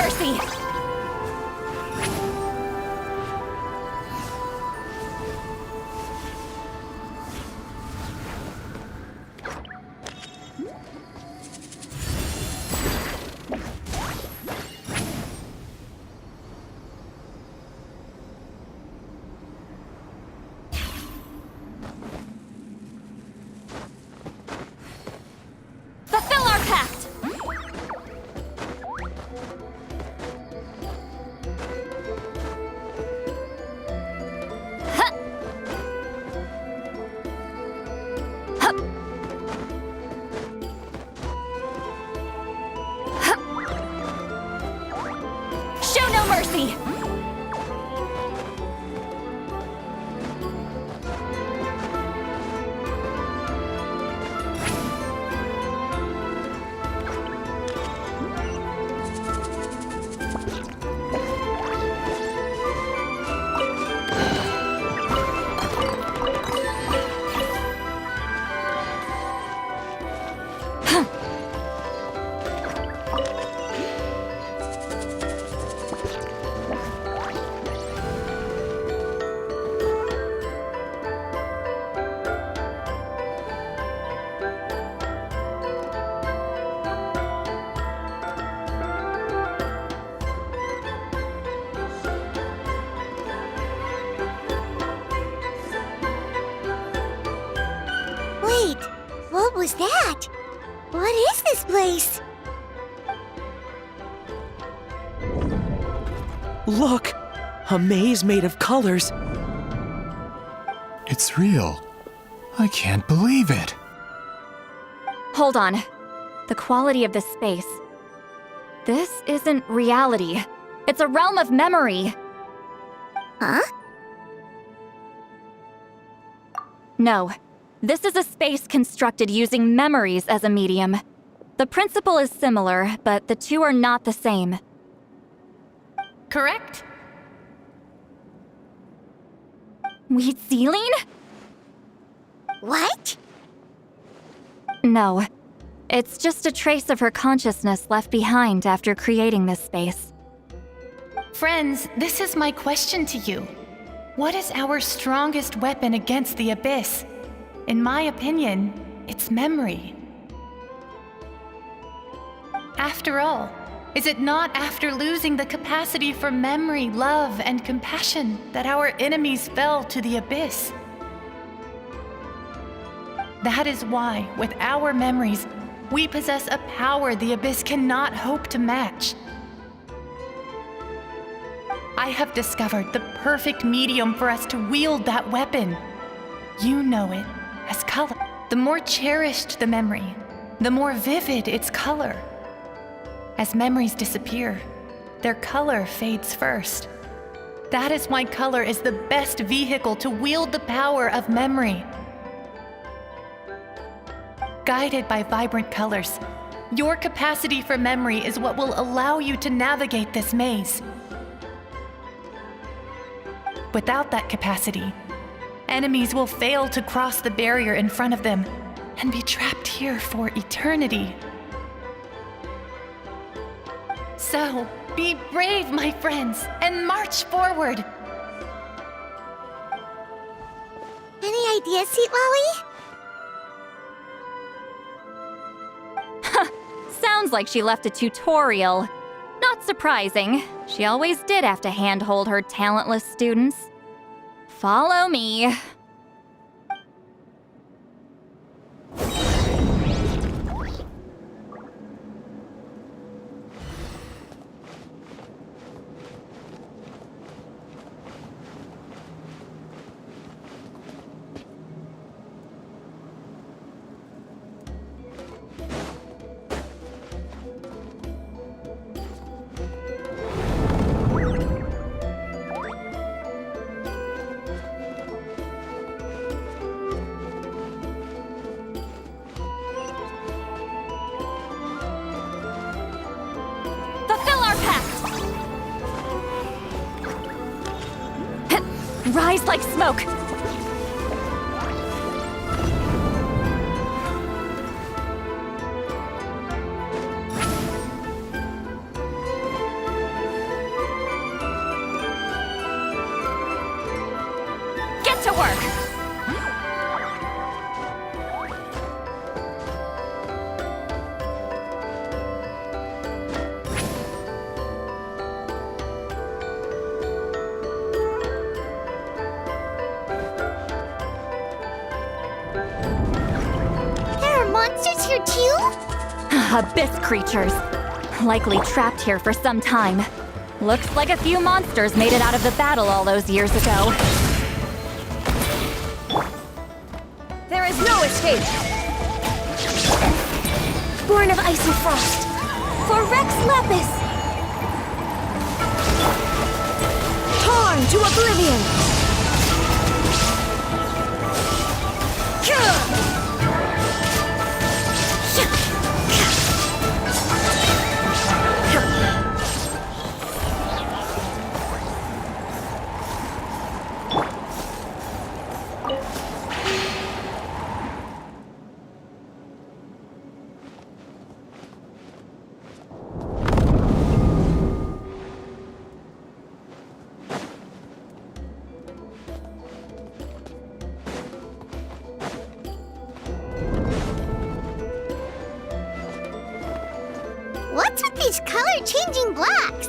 mercy! Fulfill our pact! Huh. Huh. Huh. Show no mercy! Wait, what was that? What is this place? Look! A maze made of colors. It's real. I can't believe it. Hold on. The quality of this space. This isn't reality. It's a realm of memory. Huh? No. This is a space constructed using memories as a medium. The principle is similar, but the two are not the same. Correct? Celine? What? No. It's just a trace of her consciousness left behind after creating this space. Friends, this is my question to you. What is our strongest weapon against the Abyss? In my opinion, it's memory. After all, is it not after losing the capacity for memory, love, and compassion that our enemies fell to the Abyss? That is why, with our memories, we possess a power the Abyss cannot hope to match. I have discovered the perfect medium for us to wield that weapon. You know it as color. The more cherished the memory, the more vivid its color. As memories disappear, their color fades first. That is why color is the best vehicle to wield the power of memory. Guided by vibrant colors, your capacity for memory is what will allow you to navigate this maze. Without that capacity, enemies will fail to cross the barrier in front of them and be trapped here for eternity. So, be brave, my friends, and march forward! Any ideas, Citlali? Sounds like she left a tutorial. Not surprising. She always did have to handhold her talentless students. Follow me. Rise like smoke! to work! There are monsters here too? Abyss creatures. Likely trapped here for some time. Looks like a few monsters made it out of the battle all those years ago. There is no escape! Born of ice and frost, for Rex Lapis! Torn to oblivion! What's with these color-changing blocks?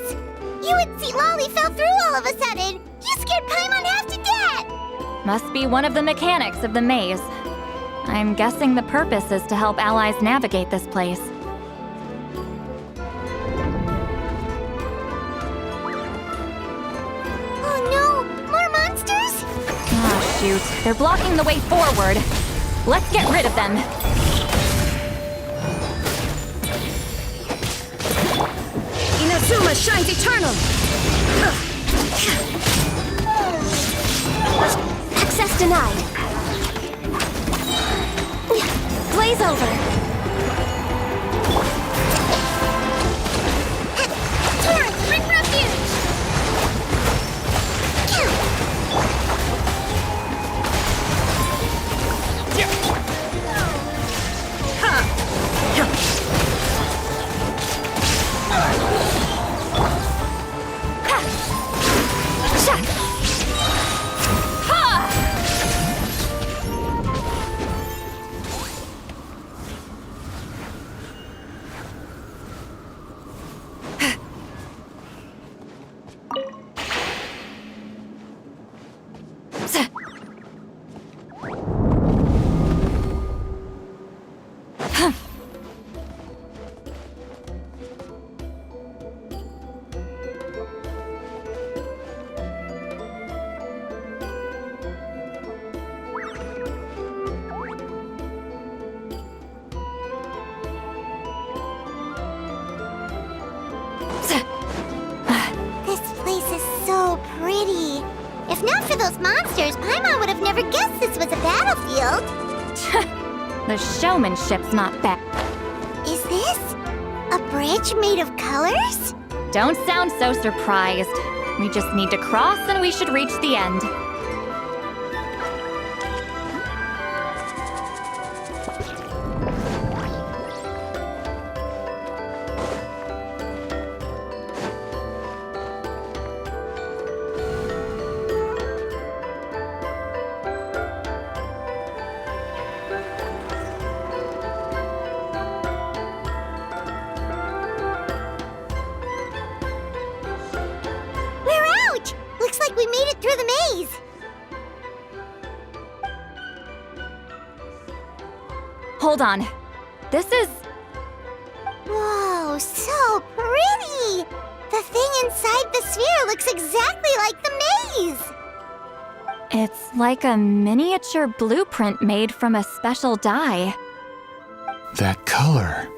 You and Citlati fell through all of a sudden! You scared Paimon half to death! Must be one of the mechanics of the maze. I'm guessing the purpose is to help allies navigate this place. Oh no! More monsters? Ah, shoot. They're blocking the way forward. Let's get rid of them. Inazuma shines eternal! Access denied. Blaze over. Torrent, bring refuge! If not for those monsters, Paimon would have never guessed this was a battlefield. The showmanship's not bad. Is this a bridge made of colors? Don't sound so surprised. We just need to cross and we should reach the end. We made it through the maze! Hold on. This is... Whoa, so pretty! The thing inside the sphere looks exactly like the maze! It's like a miniature blueprint made from a special dye. That color.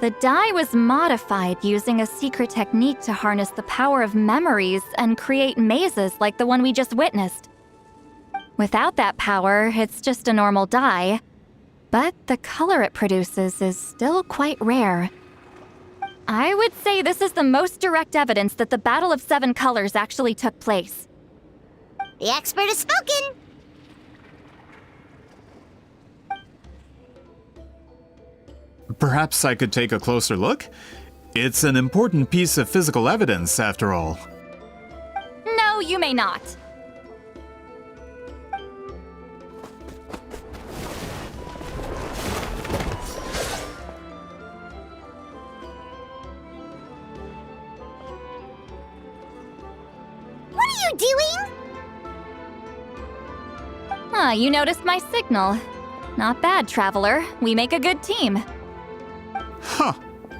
The dye was modified using a secret technique to harness the power of memories and create mazes like the one we just witnessed. Without that power, it's just a normal dye, but the color it produces is still quite rare. I would say this is the most direct evidence that the Battle of Seven Colors actually took place. The expert has spoken! Perhaps I could take a closer look? It's an important piece of physical evidence, after all. No, you may not. you doing? Ah, you noticed my signal. Not bad, Traveler. We make a good team. Huh.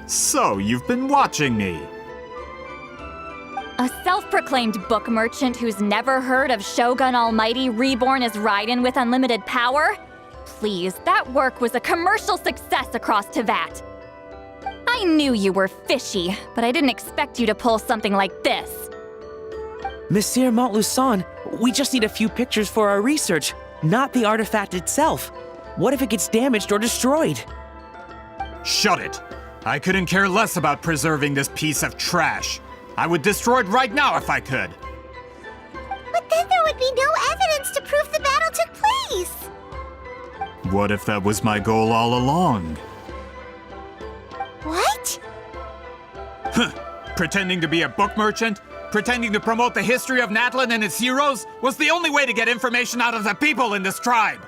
So, you've been watching me. A self-proclaimed book merchant who's never heard of Shogun Almighty reborn as Raiden with unlimited power? Please, that work was a commercial success across Teyvat. I knew you were fishy, but I didn't expect you to pull something like this. Monsieur Montluçon, we just need a few pictures for our research, not the artifact itself. What if it gets damaged or destroyed? Shut it! I couldn't care less about preserving this piece of trash. I would destroy it right now if I could. But then there would be no evidence to prove the battle took place. What if that was my goal all along? What? Pretending to be a book merchant? Pretending to promote the history of Natlan and its heroes was the only way to get information out of the people in this tribe.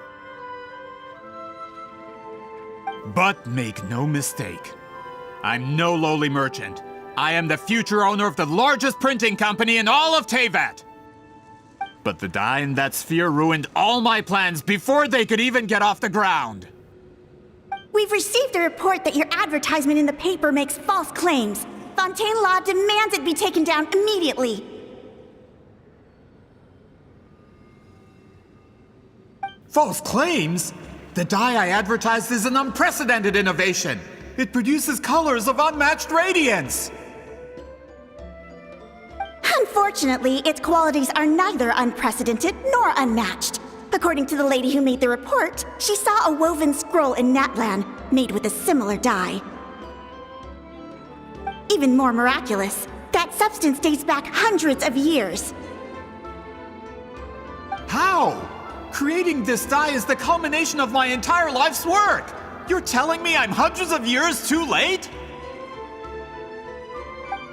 But make no mistake, I'm no lowly merchant. I am the future owner of the largest printing company in all of Teyvat. But the dye in that sphere ruined all my plans before they could even get off the ground. We've received a report that your advertisement in the paper makes false claims. Fontaine Law demands it be taken down immediately. False claims? The dye I advertised is an unprecedented innovation. It produces colors of unmatched radiance. Unfortunately, its qualities are neither unprecedented nor unmatched. According to the lady who made the report, she saw a woven scroll in Natlan made with a similar dye. Even more miraculous, that substance dates back hundreds of years. How? Creating this dye is the culmination of my entire life's work. You're telling me I'm hundreds of years too late?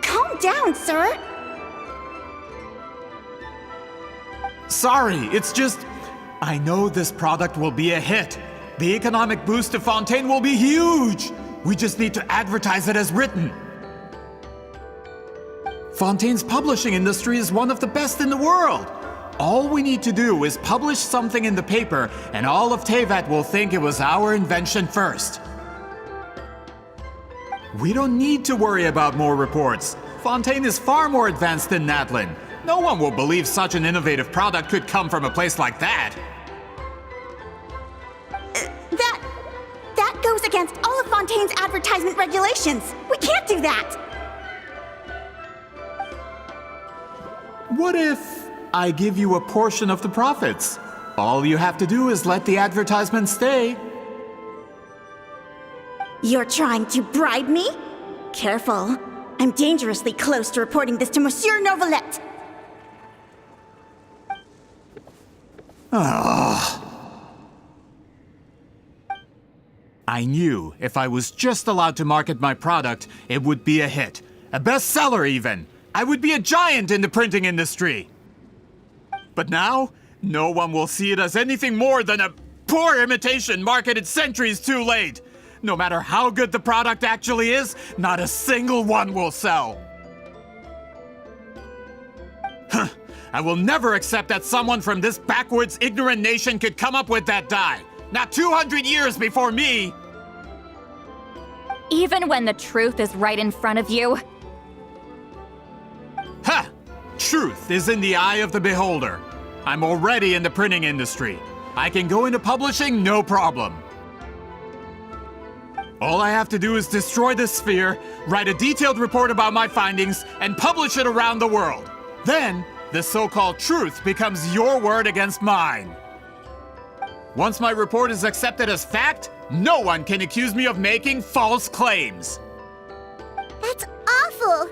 Calm down, sir. Sorry, it's just... I know this product will be a hit. The economic boost to Fontaine will be huge. We just need to advertise it as written. Fontaine's publishing industry is one of the best in the world. All we need to do is publish something in the paper, and all of Teyvat will think it was our invention first. We don't need to worry about more reports. Fontaine is far more advanced than Natlan. No one will believe such an innovative product could come from a place like that. That goes against all of Fontaine's advertisement regulations. We can't do that. What if I give you a portion of the profits? All you have to do is let the advertisement stay. You're trying to bribe me? Careful. I'm dangerously close to reporting this to Monsieur Novelette. I knew if I was just allowed to market my product, it would be a hit. A bestseller even. I would be a giant in the printing industry. But now, no one will see it as anything more than a poor imitation marketed centuries too late. No matter how good the product actually is, not a single one will sell. I will never accept that someone from this backwards, ignorant nation could come up with that dye. Not 200 years before me! Even when the truth is right in front of you? Ha! Truth is in the eye of the beholder. I'm already in the printing industry. I can go into publishing, no problem. All I have to do is destroy this sphere, write a detailed report about my findings, and publish it around the world. Then, the so-called truth becomes your word against mine. Once my report is accepted as fact, no one can accuse me of making false claims. That's awful.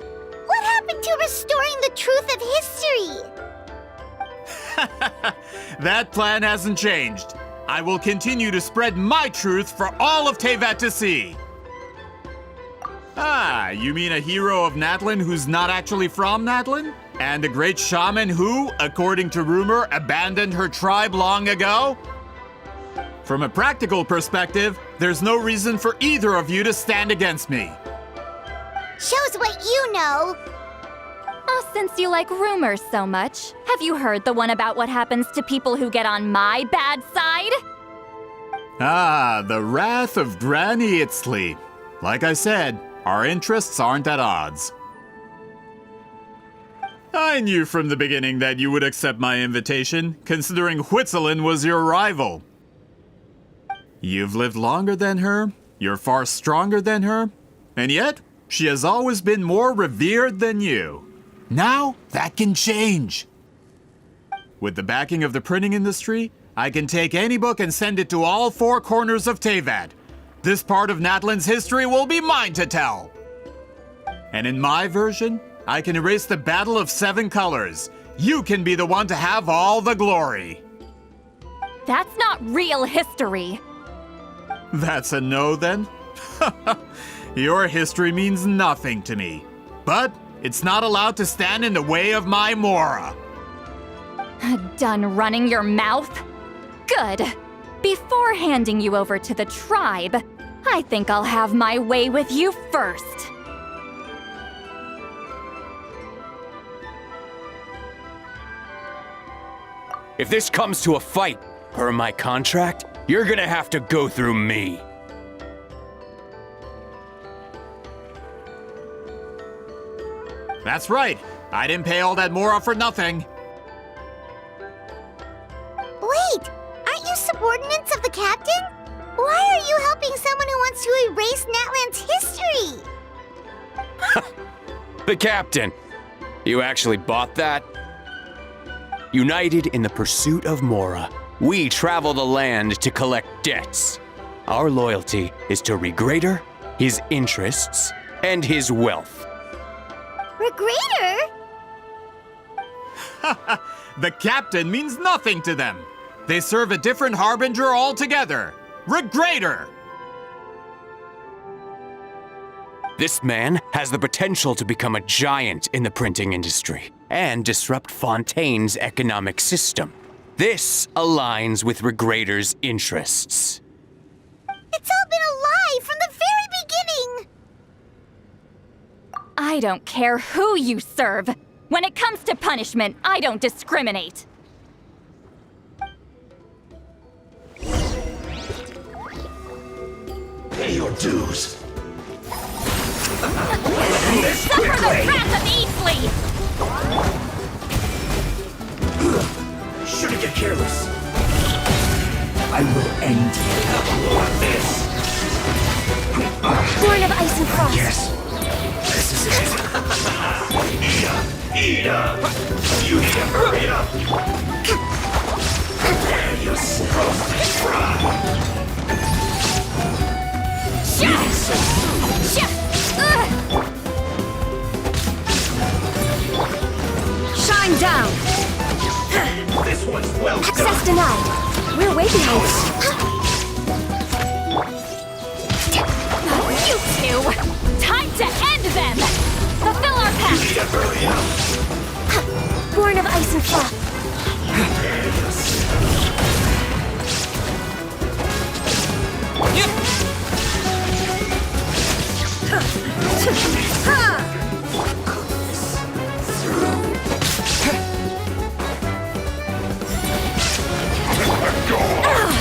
What happened to restoring the truth of history? That plan hasn't changed. I will continue to spread my truth for all of Teyvat to see. Ah, you mean a hero of Natlan who's not actually from Natlan? And a great shaman who, according to rumor, abandoned her tribe long ago? From a practical perspective, there's no reason for either of you to stand against me. Shows what you know. Since you like rumors so much, have you heard the one about what happens to people who get on my bad side? Ah, the wrath of Granny Itzley. Like I said, our interests aren't at odds. I knew from the beginning that you would accept my invitation, considering Whitzelin was your rival. You've lived longer than her, you're far stronger than her, and yet, she has always been more revered than you. Now, that can change. With the backing of the printing industry, I can take any book and send it to all four corners of Teyvat. This part of Natlan's history will be mine to tell. And in my version, I can erase the Battle of Seven Colors. You can be the one to have all the glory. That's not real history. That's a no then? Your history means nothing to me. But it's not allowed to stand in the way of my Mora. Done running your mouth? Good. Before handing you over to the tribe, I think I'll have my way with you first. If this comes to a fight, per my contract, you're gonna have to go through me. That's right. I didn't pay all that Mora for nothing. Wait, aren't you subordinates of the captain? Why are you helping someone who wants to erase Natlan's history? The captain. You actually bought that? United in the pursuit of Mora, we travel the land to collect debts. Our loyalty is to Regrader, his interests, and his wealth. Regrader? The captain means nothing to them. They serve a different harbinger altogether. Regrader! This man has the potential to become a giant in the printing industry and disrupt Fontaine's economic system. This aligns with Regrader's interests. It's all been a lie from the very beginning! I don't care who you serve. When it comes to punishment, I don't discriminate. Pay your dues. Suffer the wrath of Easley! Shouldn't get careless. I will end this. Born of ice and frost. Yes. This is it. Eat up. You need to hurry up. Prepare yourself to try. Shine down! This one's well done. Access denied. We're way behind. You two! Time to end them! Fulfill our You pact! need to hurry up. Born of ice and frost. Prepare yourself.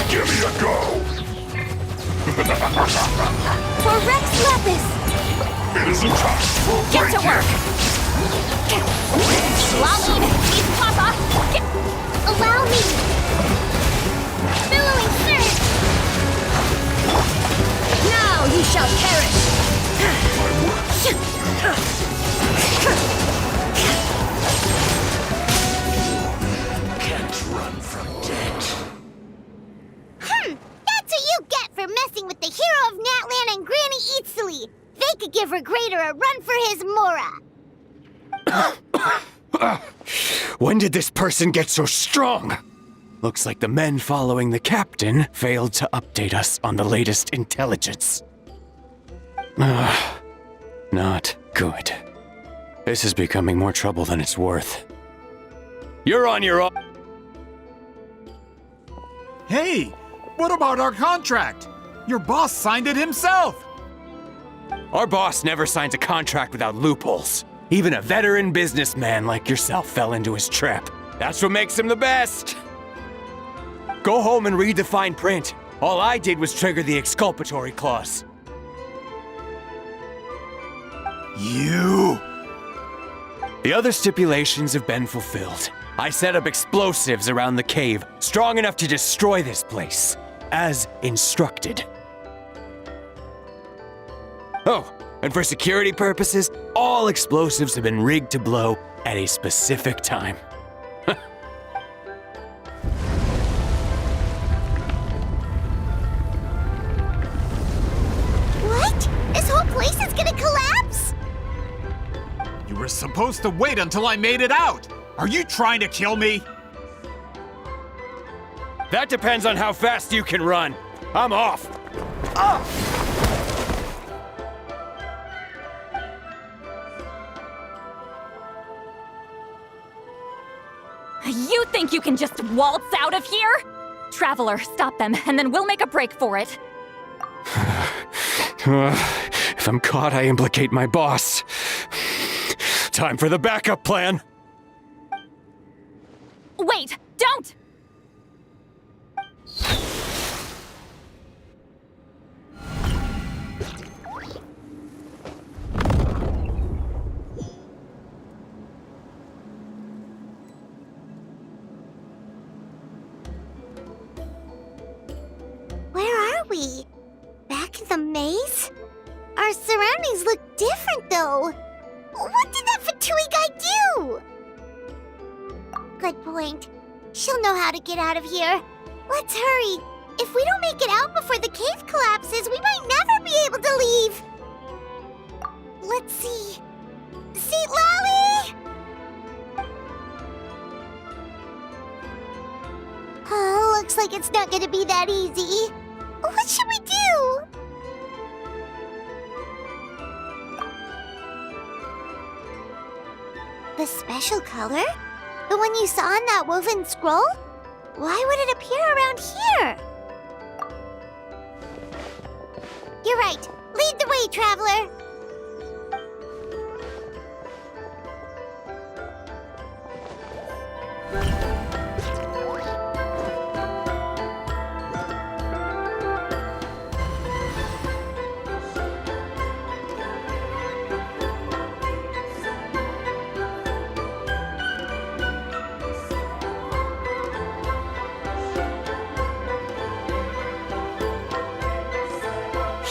Give me a go! For Rex Lepis! It isn't time for Get to work! Lolly, eat Papa! Allow me! Billowing surge! Now you shall perish! Can't run from death. That's what you get for messing with the hero of Natlan and Granny Eatsily! They could give Regrader a run for his Mora! When did this person get so strong? Looks like the men following the captain failed to update us on the latest intelligence. Not good. This is becoming more trouble than it's worth. You're on your own. Hey, what about our contract? Your boss signed it himself. Our boss never signs a contract without loopholes. Even a veteran businessman like yourself fell into his trap. That's what makes him the best. Go home and read the fine print. All I did was trigger the exculpatory clause. You! The other stipulations have been fulfilled. I set up explosives around the cave, strong enough to destroy this place, as instructed. Oh, and for security purposes, all explosives have been rigged to blow at a specific time. What? This whole place is gonna collapse? You were supposed to wait until I made it out! Are you trying to kill me? That depends on how fast you can run. I'm off. Ah! You think you can just waltz out of here? Traveler, stop them, and then we'll make a break for it. If I'm caught, I implicate my boss. Time for the backup plan. Wait, don't! Where are we? Back in the maze? Our surroundings look different, though. What did that Fatui guy do? Good point. She'll know how to get out of here. Let's hurry. If we don't make it out before the cave collapses, we might never be able to leave. Let's see. Citlati! Oh, looks like it's not gonna be that easy. What should we do? The special color? The one you saw in that woven scroll? Why would it appear around here? You're right. Lead the way, traveler.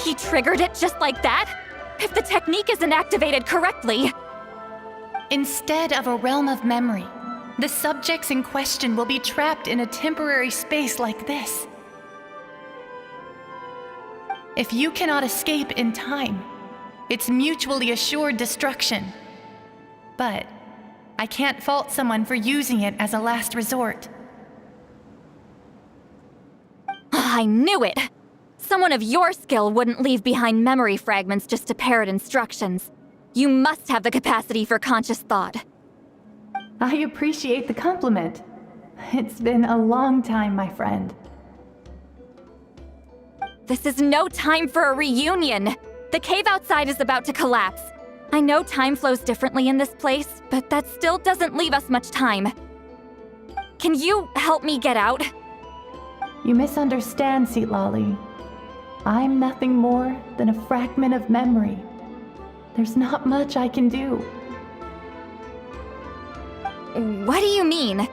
He triggered it just like that? If the technique isn't activated correctly... Instead of a realm of memory, the subjects in question will be trapped in a temporary space like this. If you cannot escape in time, it's mutually assured destruction. But I can't fault someone for using it as a last resort. I knew it! Someone of your skill wouldn't leave behind memory fragments just to parrot instructions. You must have the capacity for conscious thought. I appreciate the compliment. It's been a long time, my friend. This is no time for a reunion! The cave outside is about to collapse. I know time flows differently in this place, but that still doesn't leave us much time. Can you help me get out? You misunderstand, Citlati. I'm nothing more than a fragment of memory. There's not much I can do. What do you mean?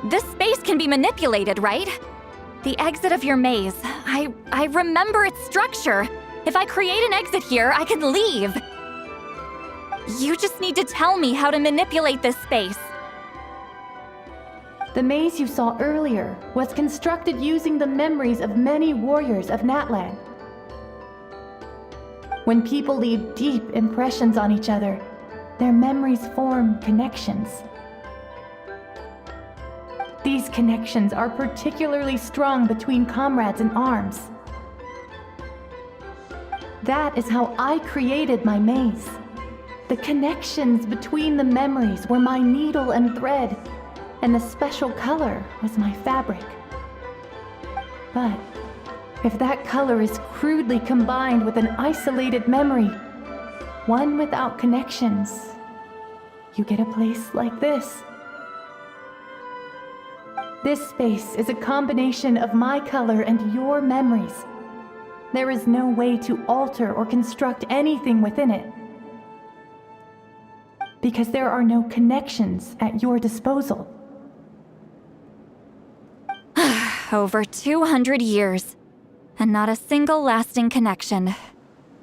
This space can be manipulated, right? The exit of your maze. I remember its structure. If I create an exit here, I can leave. You just need to tell me how to manipulate this space. The maze you saw earlier was constructed using the memories of many warriors of Natlan. When people leave deep impressions on each other, their memories form connections. These connections are particularly strong between comrades in arms. That is how I created my maze. The connections between the memories were my needle and thread, and the special color was my fabric. But if that color is crudely combined with an isolated memory, one without connections, you get a place like this. This space is a combination of my color and your memories. There is no way to alter or construct anything within it, because there are no connections at your disposal. Over 200 years, and not a single lasting connection.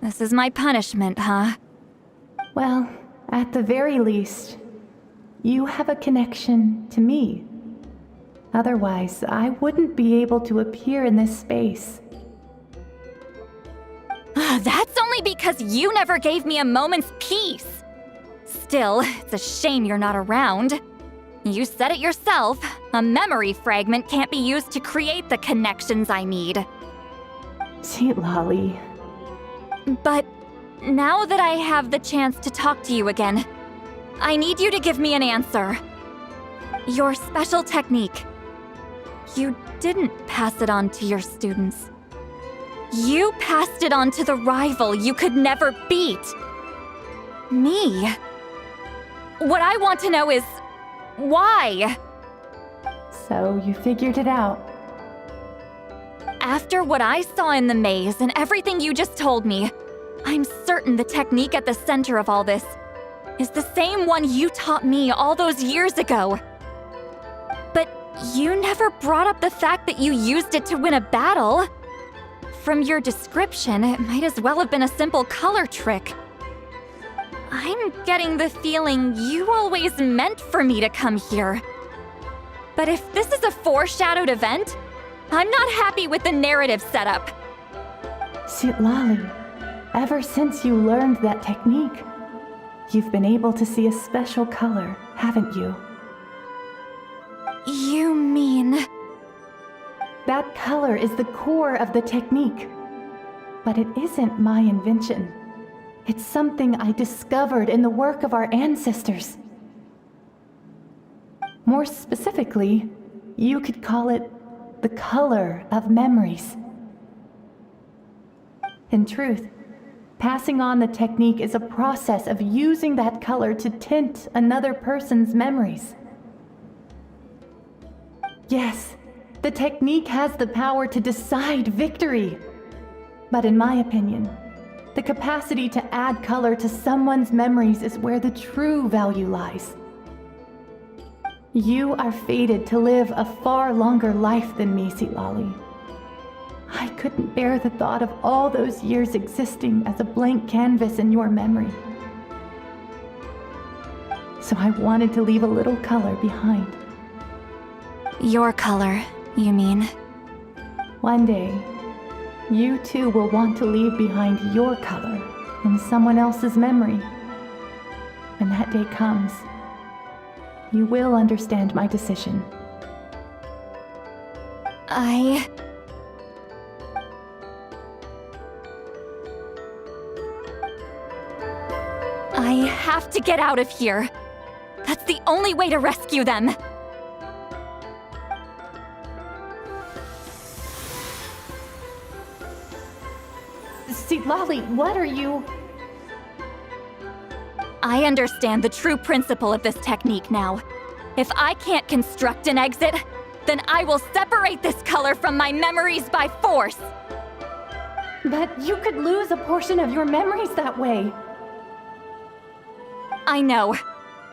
This is my punishment, huh? Well, at the very least, you have a connection to me. Otherwise, I wouldn't be able to appear in this space. That's only because you never gave me a moment's peace. Still, it's a shame you're not around. You said it yourself. A memory fragment can't be used to create the connections I need. Citlali. But now that I have the chance to talk to you again, I need you to give me an answer. Your special technique. You didn't pass it on to your students. You passed it on to the rival you could never beat. Me. What I want to know is, why? So you figured it out. After what I saw in the maze and everything you just told me, I'm certain the technique at the center of all this is the same one you taught me all those years ago. But you never brought up the fact that you used it to win a battle. From your description, it might as well have been a simple color trick. I'm getting the feeling you always meant for me to come here. But if this is a foreshadowed event, I'm not happy with the narrative setup. Citlali, ever since you learned that technique, you've been able to see a special color, haven't you? You mean... That color is the core of the technique. But it isn't my invention. It's something I discovered in the work of our ancestors. More specifically, you could call it the color of memories. In truth, passing on the technique is a process of using that color to tint another person's memories. Yes, the technique has the power to decide victory. But in my opinion, the capacity to add color to someone's memories is where the true value lies. You are fated to live a far longer life than me, Citlali. I couldn't bear the thought of all those years existing as a blank canvas in your memory. So I wanted to leave a little color behind. Your color, you mean? One day, you too will want to leave behind your color in someone else's memory. When that day comes, you will understand my decision. I have to get out of here. That's the only way to rescue them. Citlali, what are you... I understand the true principle of this technique now. If I can't construct an exit, then I will separate this color from my memories by force. But you could lose a portion of your memories that way. I know,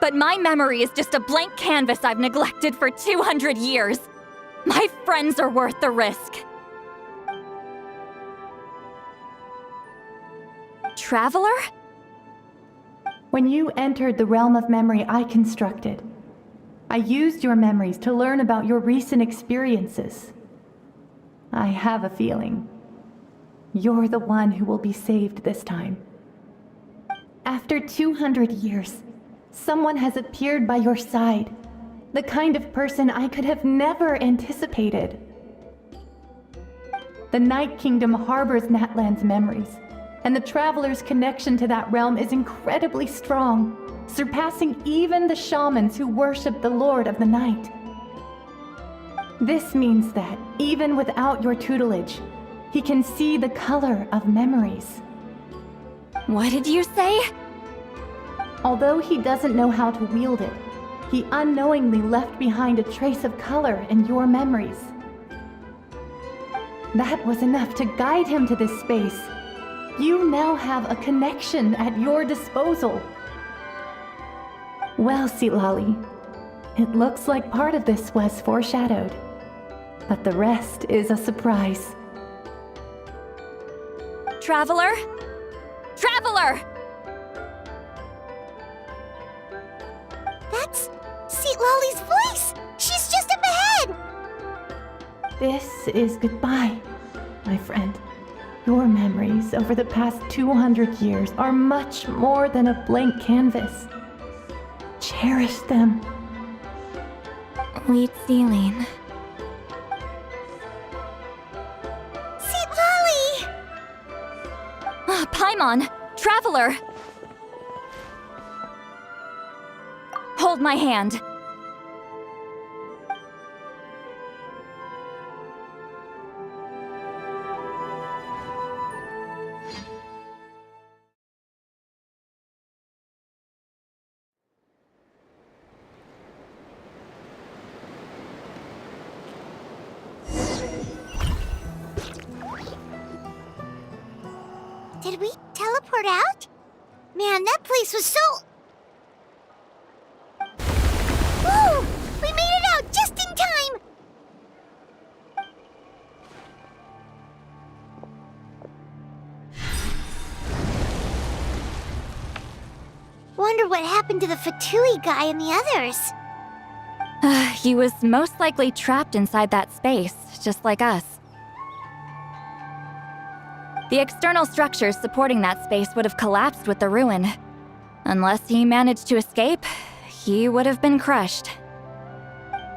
but my memory is just a blank canvas I've neglected for 200 years. My friends are worth the risk. Traveler? When you entered the realm of memory I constructed, I used your memories to learn about your recent experiences. I have a feeling you're the one who will be saved this time. After 200 years, someone has appeared by your side, the kind of person I could have never anticipated. The Night Kingdom harbors Natlan's memories, and the Traveler's connection to that realm is incredibly strong, surpassing even the shamans who worship the Lord of the Night. This means that, even without your tutelage, he can see the color of memories. What did you say? Although he doesn't know how to wield it, he unknowingly left behind a trace of color in your memories. That was enough to guide him to this space. You now have a connection at your disposal. Well, Citlali, it looks like part of this was foreshadowed, but the rest is a surprise. Traveler? Traveler! That's Citlali's voice! She's just up ahead! This is goodbye, my friend. Your memories over the past 200 years are much more than a blank canvas. Cherish them. Wheat ceiling. Citlali! Paimon! Traveler! Hold my hand. Did we teleport out? Man, that place was so... Woo! We made it out just in time! Wonder what happened to the Fatui guy and the others. He was most likely trapped inside that space, just like us. The external structures supporting that space would have collapsed with the ruin. Unless he managed to escape, he would have been crushed.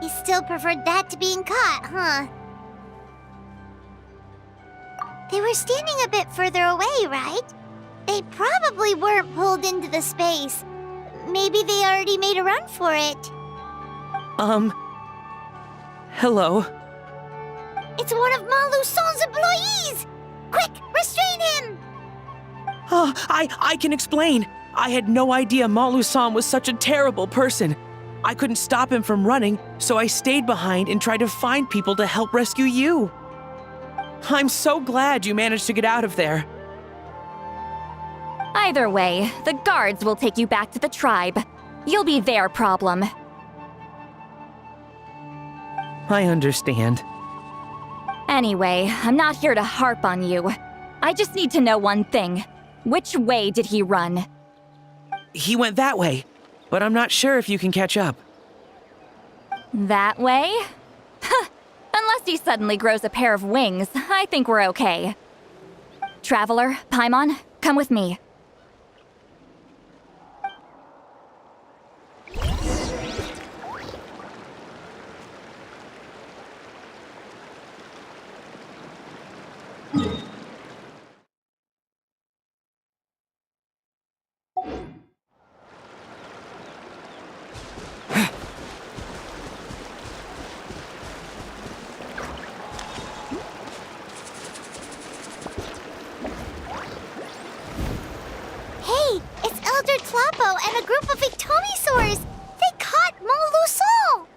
He still preferred that to being caught, huh? They were standing a bit further away, right? They probably weren't pulled into the space. Maybe they already made a run for it. Hello? It's one of Maluson's employees! Quick, restrain him! Oh, I can explain. I had no idea Malu-san was such a terrible person. I couldn't stop him from running, so I stayed behind and tried to find people to help rescue you. I'm so glad you managed to get out of there. Either way, the guards will take you back to the tribe. You'll be their problem. I understand. Anyway, I'm not here to harp on you. I just need to know one thing. Which way did he run? He went that way, but I'm not sure if you can catch up. That way? Huh. Unless he suddenly grows a pair of wings, I think we're okay. Traveler, Paimon, come with me. Hey, it's Elder Tlapo and a group of Ictomisaurs! They caught Maluson!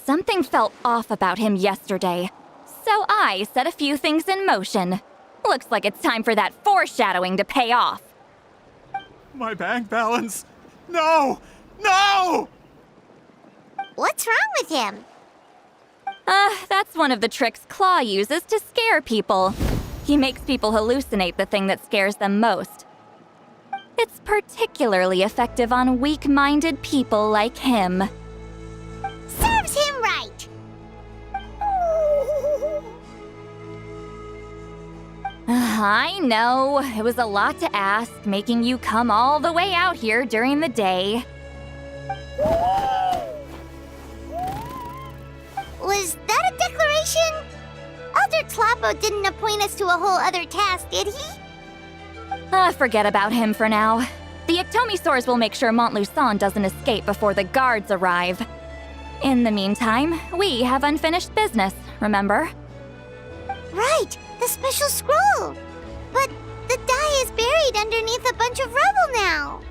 Something felt off about him yesterday, so I set a few things in motion. Looks like it's time for that foreshadowing to pay off. My bank balance! No! No! What's wrong with him? That's one of the tricks Claw uses to scare people. He makes people hallucinate the thing that scares them most. It's particularly effective on weak-minded people like him. Serves him right! I know, it was a lot to ask, making you come all the way out here during the day. Was that a declaration? Elder Tlapo didn't appoint us to a whole other task, did he? Forget about him for now. The Ictomisaurs will make sure Montluçon doesn't escape before the guards arrive. In the meantime, we have unfinished business, remember? Right, the special scroll! But the die is buried buried underneath a bunch of rubble now.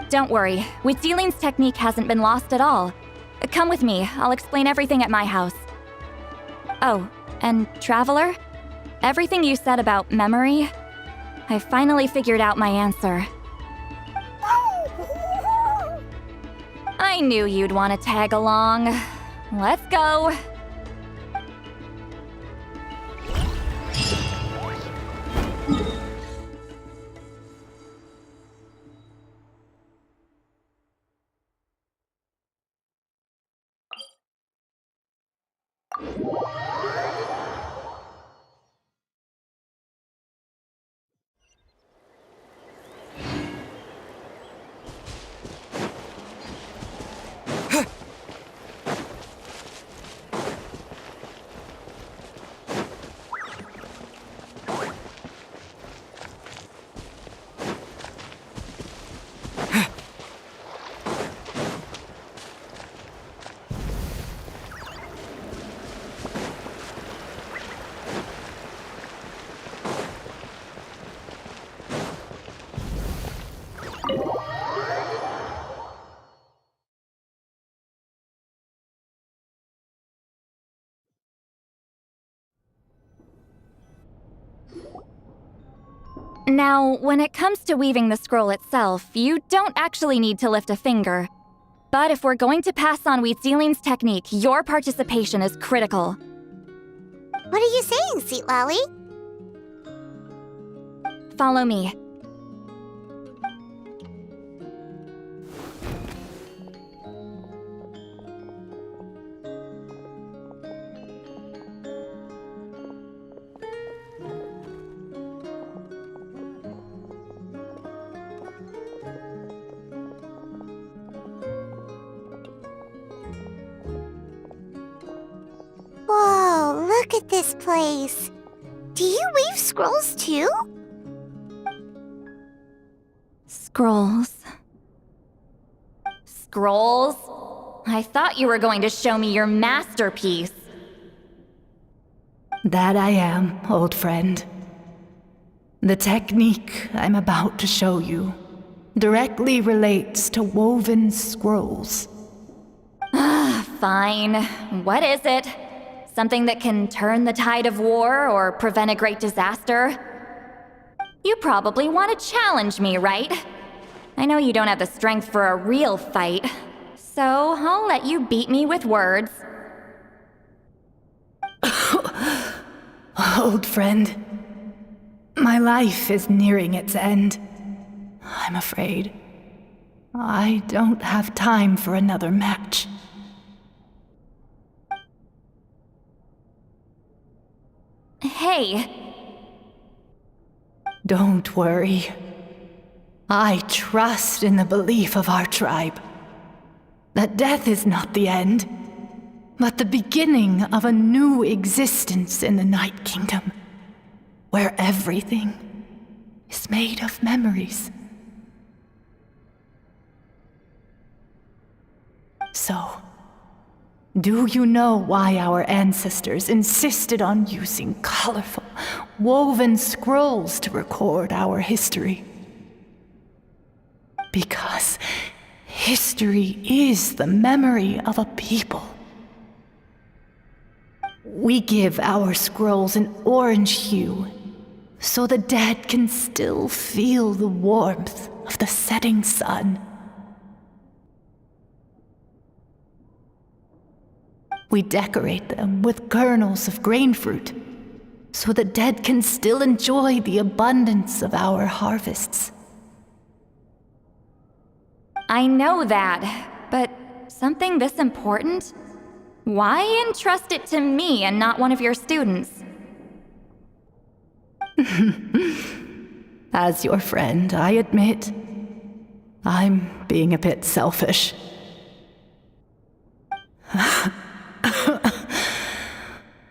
Don't worry, Witzeline's technique hasn't been lost at all. Come with me, I'll explain everything at my house. Oh, and Traveler? Everything you said about memory, I finally figured out my answer. I knew you'd want to tag along. Let's go. Now, when it comes to weaving the scroll itself, you don't actually need to lift a finger. But if we're going to pass on Witzeline's technique, your participation is critical. What are you saying, Citlali? Follow me. Whoa, look at this place. Do you weave scrolls too? Scrolls. Scrolls? I thought you were going to show me your masterpiece. That I am, old friend. The technique I'm about to show you directly relates to woven scrolls. Fine. What is it? Something that can turn the tide of war or prevent a great disaster? You probably want to challenge me, right? I know you don't have the strength for a real fight, so I'll let you beat me with words. Old friend, my life is nearing its end. I'm afraid I don't have time for another match. Hey. Don't worry. I trust in the belief of our tribe that death is not the end, but the beginning of a new existence in the Night Kingdom, where everything is made of memories. So, do you know why our ancestors insisted on using colorful, woven scrolls to record our history? Because history is the memory of a people. We give our scrolls an orange hue, so the dead can still feel the warmth of the setting sun. We decorate them with kernels of grain fruit, so the dead can still enjoy the abundance of our harvests. I know that, but something this important? Why entrust it to me and not one of your students? As your friend, I admit, I'm being a bit selfish.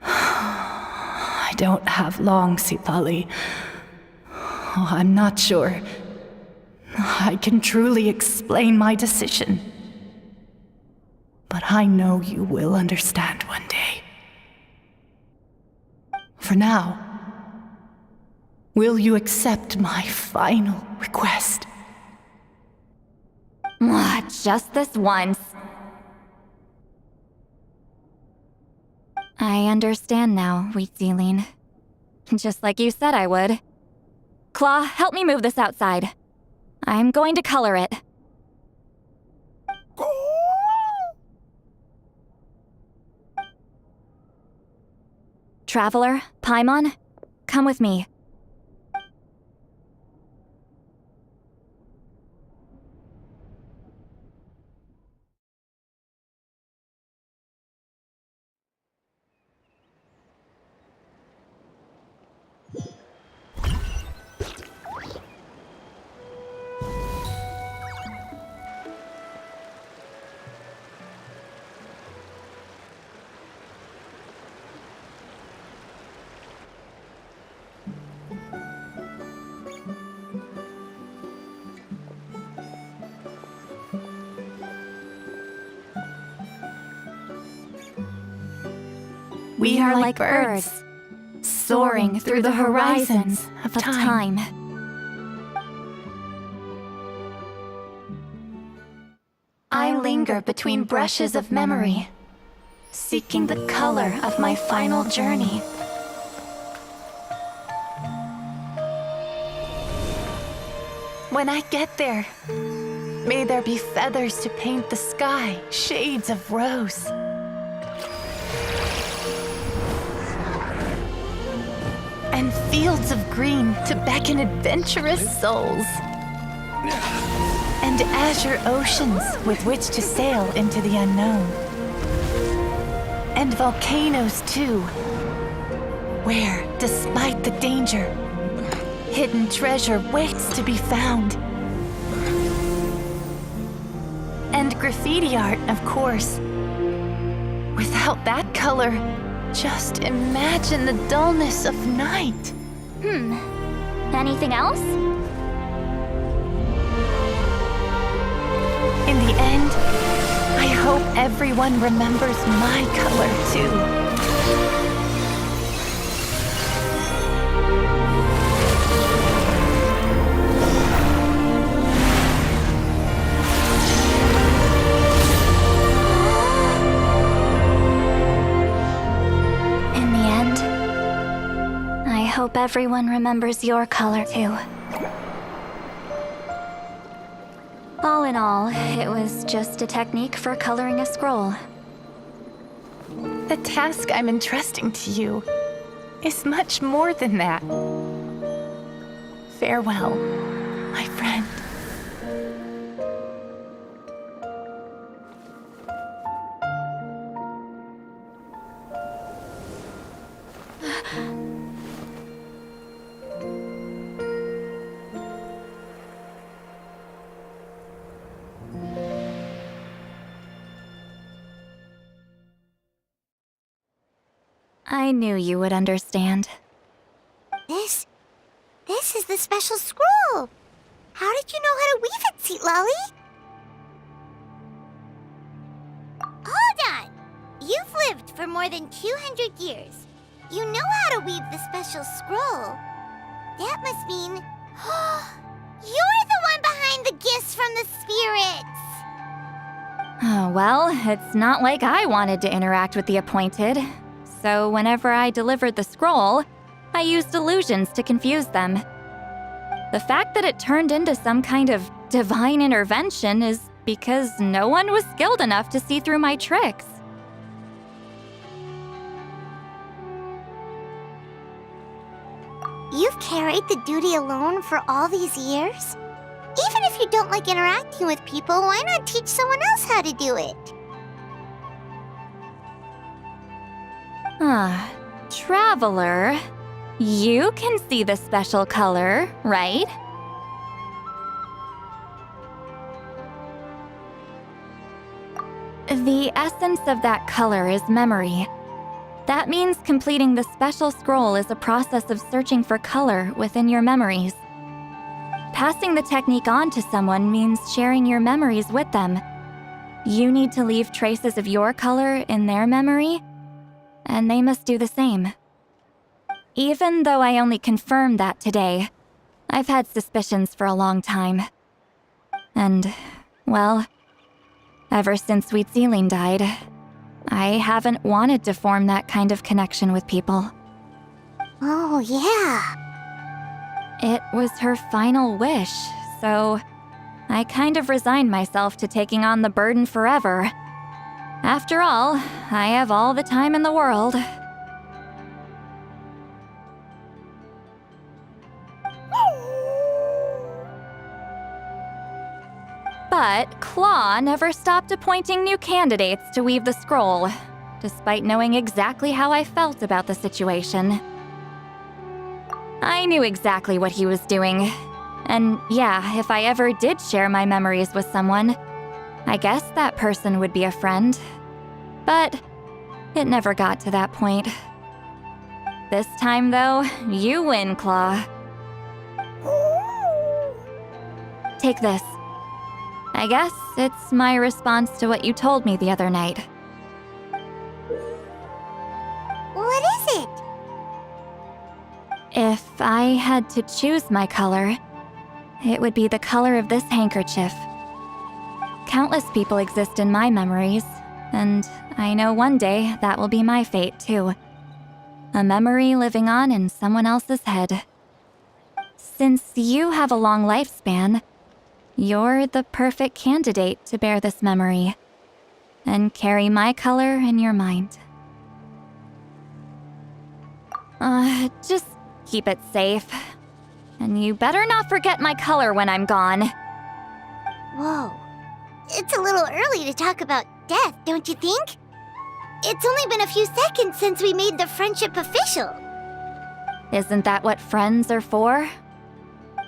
I don't have long, Citlali. Oh, I'm not sure I can truly explain my decision. But I know you will understand one day. For now, Will you accept my final request? Just this once. I understand now, Wheatsealing. Just like you said I would. Claw, help me move this outside. I'm going to color it. Traveler, Paimon, come with me. We are like birds, soaring through the horizons of time. I linger between brushes of memory, seeking the color of my final journey. When I get there, may there be feathers to paint the sky, shades of rose. And fields of green to beckon adventurous souls. And azure oceans with which to sail into the unknown. And volcanoes too, where, despite the danger, hidden treasure waits to be found. And graffiti art, of course. Without that color, just imagine the dullness of night. Anything else? In the end, I hope everyone remembers my color too. I hope everyone remembers your color too. All in all, it was just a technique for coloring a scroll. The task I'm entrusting to you is much more than that. Farewell, my friend. I knew you would understand. This is the special scroll. How did you know how to weave it, Citlali? Hold on! You've lived for more than 200 years. You know how to weave the special scroll. That must mean... you're the one behind the gifts from the spirits! Oh, well, it's not like I wanted to interact with the appointed. So whenever I delivered the scroll, I used illusions to confuse them. The fact that it turned into some kind of divine intervention is because no one was skilled enough to see through my tricks. You've carried the duty alone for all these years? Even if you don't like interacting with people, why not teach someone else how to do it? Traveler, you can see the special color, right? The essence of that color is memory. That means completing the special scroll is a process of searching for color within your memories. Passing the technique on to someone means sharing your memories with them. You need to leave traces of your color in their memory, and they must do the same. Even though I only confirmed that today, I've had suspicions for a long time. And, well, ever since Sweet Celine died, I haven't wanted to form that kind of connection with people. Oh, yeah. It was her final wish, so I kind of resigned myself to taking on the burden forever. After all, I have all the time in the world. But Claw never stopped appointing new candidates to weave the scroll, despite knowing exactly how I felt about the situation. I knew exactly what he was doing. And yeah, if I ever did share my memories with someone, I guess that person would be a friend. But it never got to that point. This time, though, you win, Claw. Take this. I guess it's my response to what you told me the other night. What is it? If I had to choose my color, it would be the color of this handkerchief. Countless people exist in my memories, and I know one day that will be my fate too. A memory living on in someone else's head. Since you have a long lifespan, you're the perfect candidate to bear this memory and carry my color in your mind. Just keep it safe. And you better not forget my color when I'm gone. Whoa. It's a little early to talk about death, don't you think? It's only been a few seconds since we made the friendship official. Isn't that what friends are for?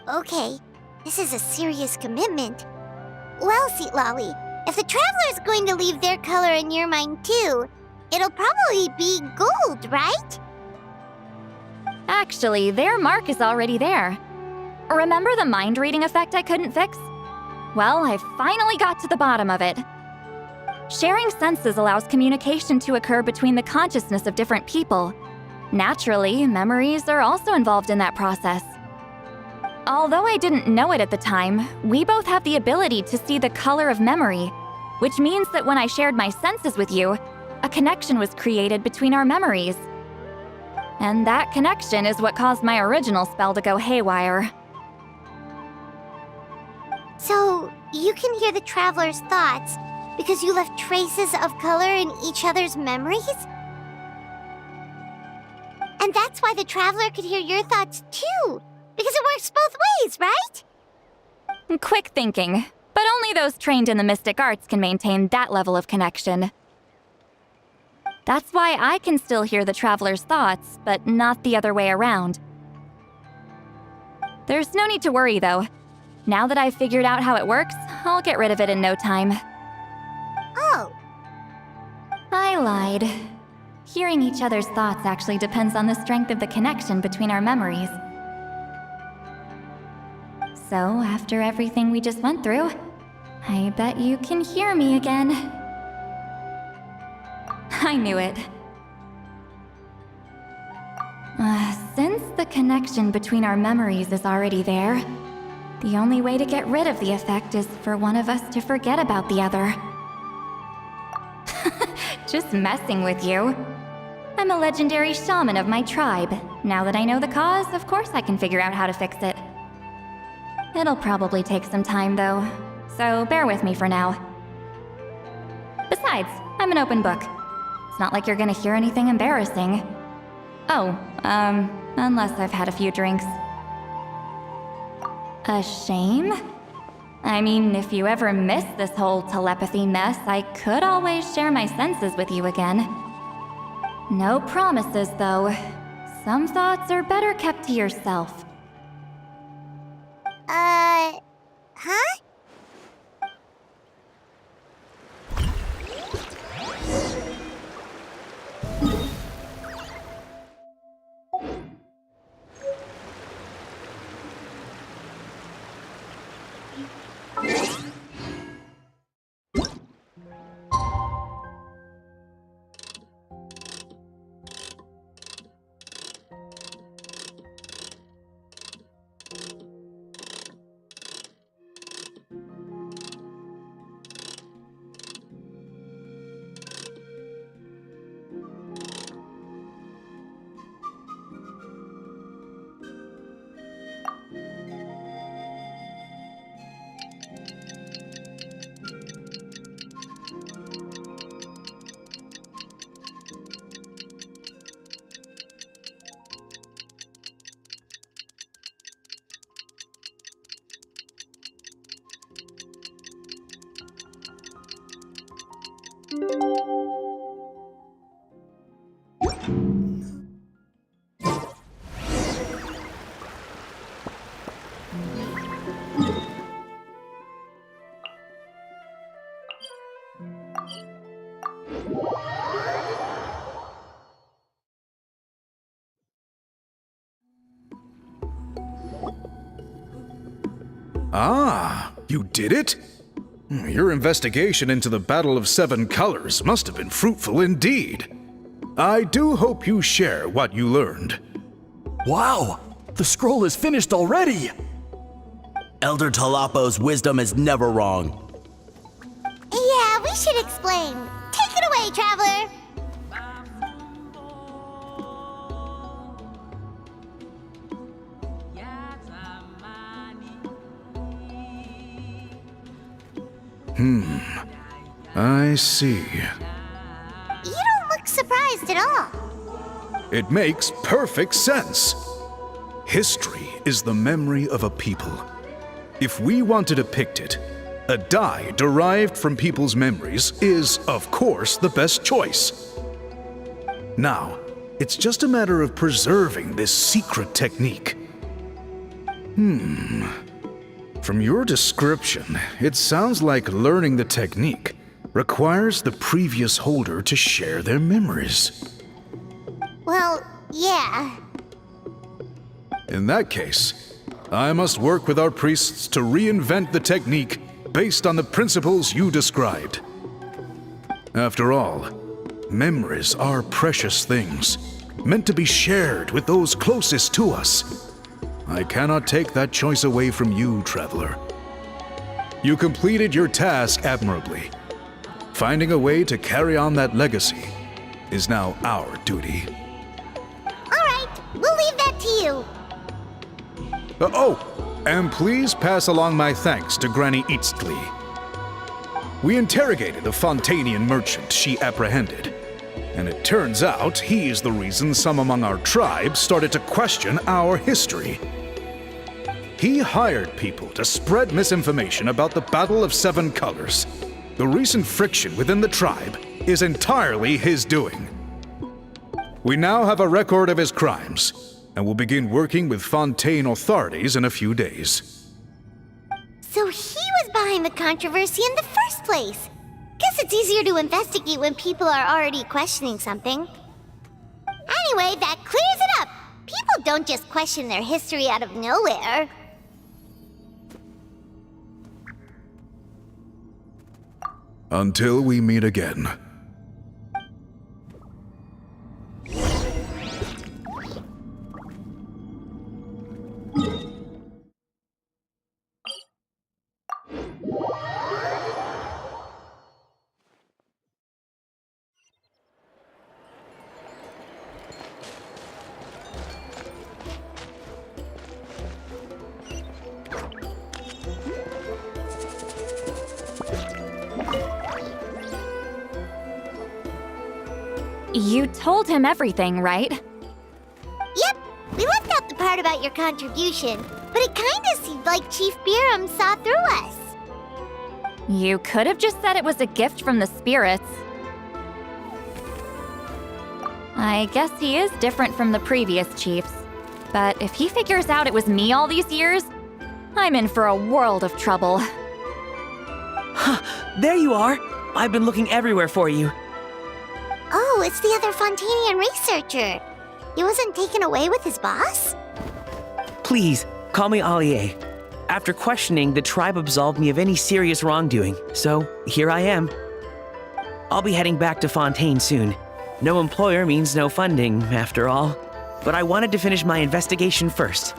Okay, this is a serious commitment. Well, Citlali, if the Traveler's going to leave their color in your mind too, it'll probably be gold, right? Actually, their mark is already there. Remember the mind reading effect I couldn't fix? Well, I finally got to the bottom of it. Sharing senses allows communication to occur between the consciousness of different people. Naturally, memories are also involved in that process. Although I didn't know it at the time, we both have the ability to see the color of memory, which means that when I shared my senses with you, a connection was created between our memories. And that connection is what caused my original spell to go haywire. So, you can hear the Traveler's thoughts because you left traces of color in each other's memories? And that's why the Traveler could hear your thoughts too, because it works both ways, right? Quick thinking, but only those trained in the mystic arts can maintain that level of connection. That's why I can still hear the Traveler's thoughts, but not the other way around. There's no need to worry, though. Now that I've figured out how it works, I'll get rid of it in no time. Oh. I lied. Hearing each other's thoughts actually depends on the strength of the connection between our memories. So, after everything we just went through, I bet you can hear me again. I knew it. Since the connection between our memories is already there, the only way to get rid of the effect is for one of us to forget about the other. Just messing with you. I'm a legendary shaman of my tribe. Now that I know the cause, of course I can figure out how to fix it. It'll probably take some time, though, so bear with me for now. Besides, I'm an open book. It's not like you're gonna hear anything embarrassing. Oh, unless I've had a few drinks. A shame? I mean, if you ever miss this whole telepathy mess, I could always share my senses with you again. No promises, though. Some thoughts are better kept to yourself. Huh? Ah, you did it? Your investigation into the Battle of Seven Colors must have been fruitful indeed. I do hope you share what you learned. Wow! The scroll is finished already! Elder Talapo's wisdom is never wrong. Yeah, we should explain. Take it away, Traveler! I see. You don't look surprised at all. It makes perfect sense. History is the memory of a people. If we want to depict it, a dye derived from people's memories is, of course, the best choice. Now, it's just a matter of preserving this secret technique. From your description, it sounds like learning the technique requires the previous holder to share their memories. Well, yeah. In that case, I must work with our priests to reinvent the technique based on the principles you described. After all, memories are precious things, meant to be shared with those closest to us. I cannot take that choice away from you, Traveler. You completed your task admirably. Finding a way to carry on that legacy is now our duty. All right, we'll leave that to you. And please pass along my thanks to Granny Eastly. We interrogated the Fontanian merchant she apprehended, and it turns out he is the reason some among our tribe started to question our history. He hired people to spread misinformation about the Battle of Seven Colors. The recent friction within the tribe is entirely his doing. We now have a record of his crimes, and will begin working with Fontaine authorities in a few days. So he was behind the controversy in the first place. Guess it's easier to investigate when people are already questioning something. Anyway, that clears it up. People don't just question their history out of nowhere. Until we meet again. You told him everything, right? Yep, we left out the part about your contribution, but it kinda seemed like Chief Biram saw through us. You could have just said it was a gift from the spirits. I guess he is different from the previous chiefs. But if he figures out it was me all these years, I'm in for a world of trouble. There you are! I've been looking everywhere for you. Oh, it's the other Fontanian researcher. He wasn't taken away with his boss? Please, call me Allier. After questioning, the tribe absolved me of any serious wrongdoing, so here I am. I'll be heading back to Fontaine soon. No employer means no funding, after all. But I wanted to finish my investigation first.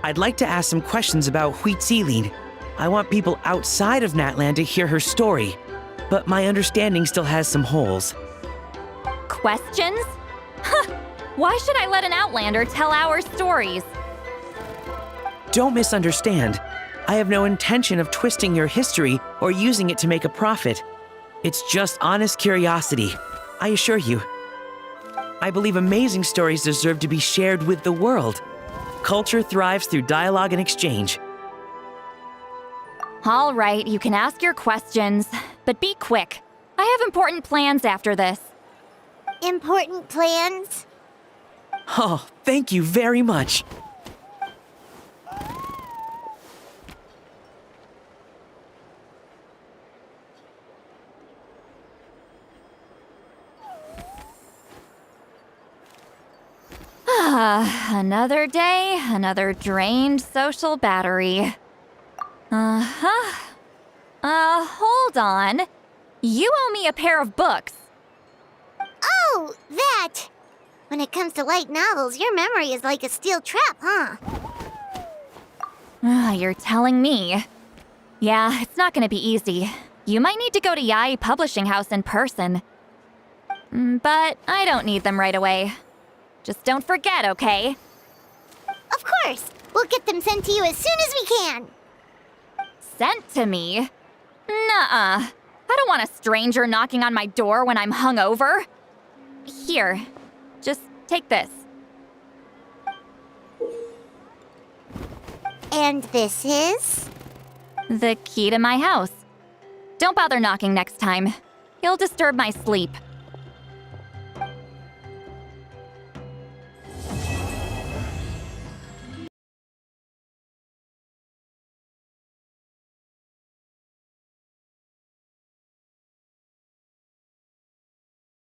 I'd like to ask some questions about Huitziline. I want people outside of Natland to hear her story, but my understanding still has some holes. Questions? Why should I let an Outlander tell our stories? Don't misunderstand. I have no intention of twisting your history or using it to make a profit. It's just honest curiosity, I assure you. I believe amazing stories deserve to be shared with the world. Culture thrives through dialogue and exchange. All right, you can ask your questions, but be quick. I have important plans after this. Important plans? Oh, thank you very much. Another day, another drained social battery. Hold on. You owe me a pair of books. Oh, that! When it comes to light novels, your memory is like a steel trap, huh? You're telling me. Yeah, it's not gonna be easy. You might need to go to Yai Publishing House in person. But I don't need them right away. Just don't forget, okay? Of course! We'll get them sent to you as soon as we can! Sent to me? Nuh-uh. I don't want a stranger knocking on my door when I'm hungover. Here, just take this. And this is? The key to my house. Don't bother knocking next time. You'll disturb my sleep.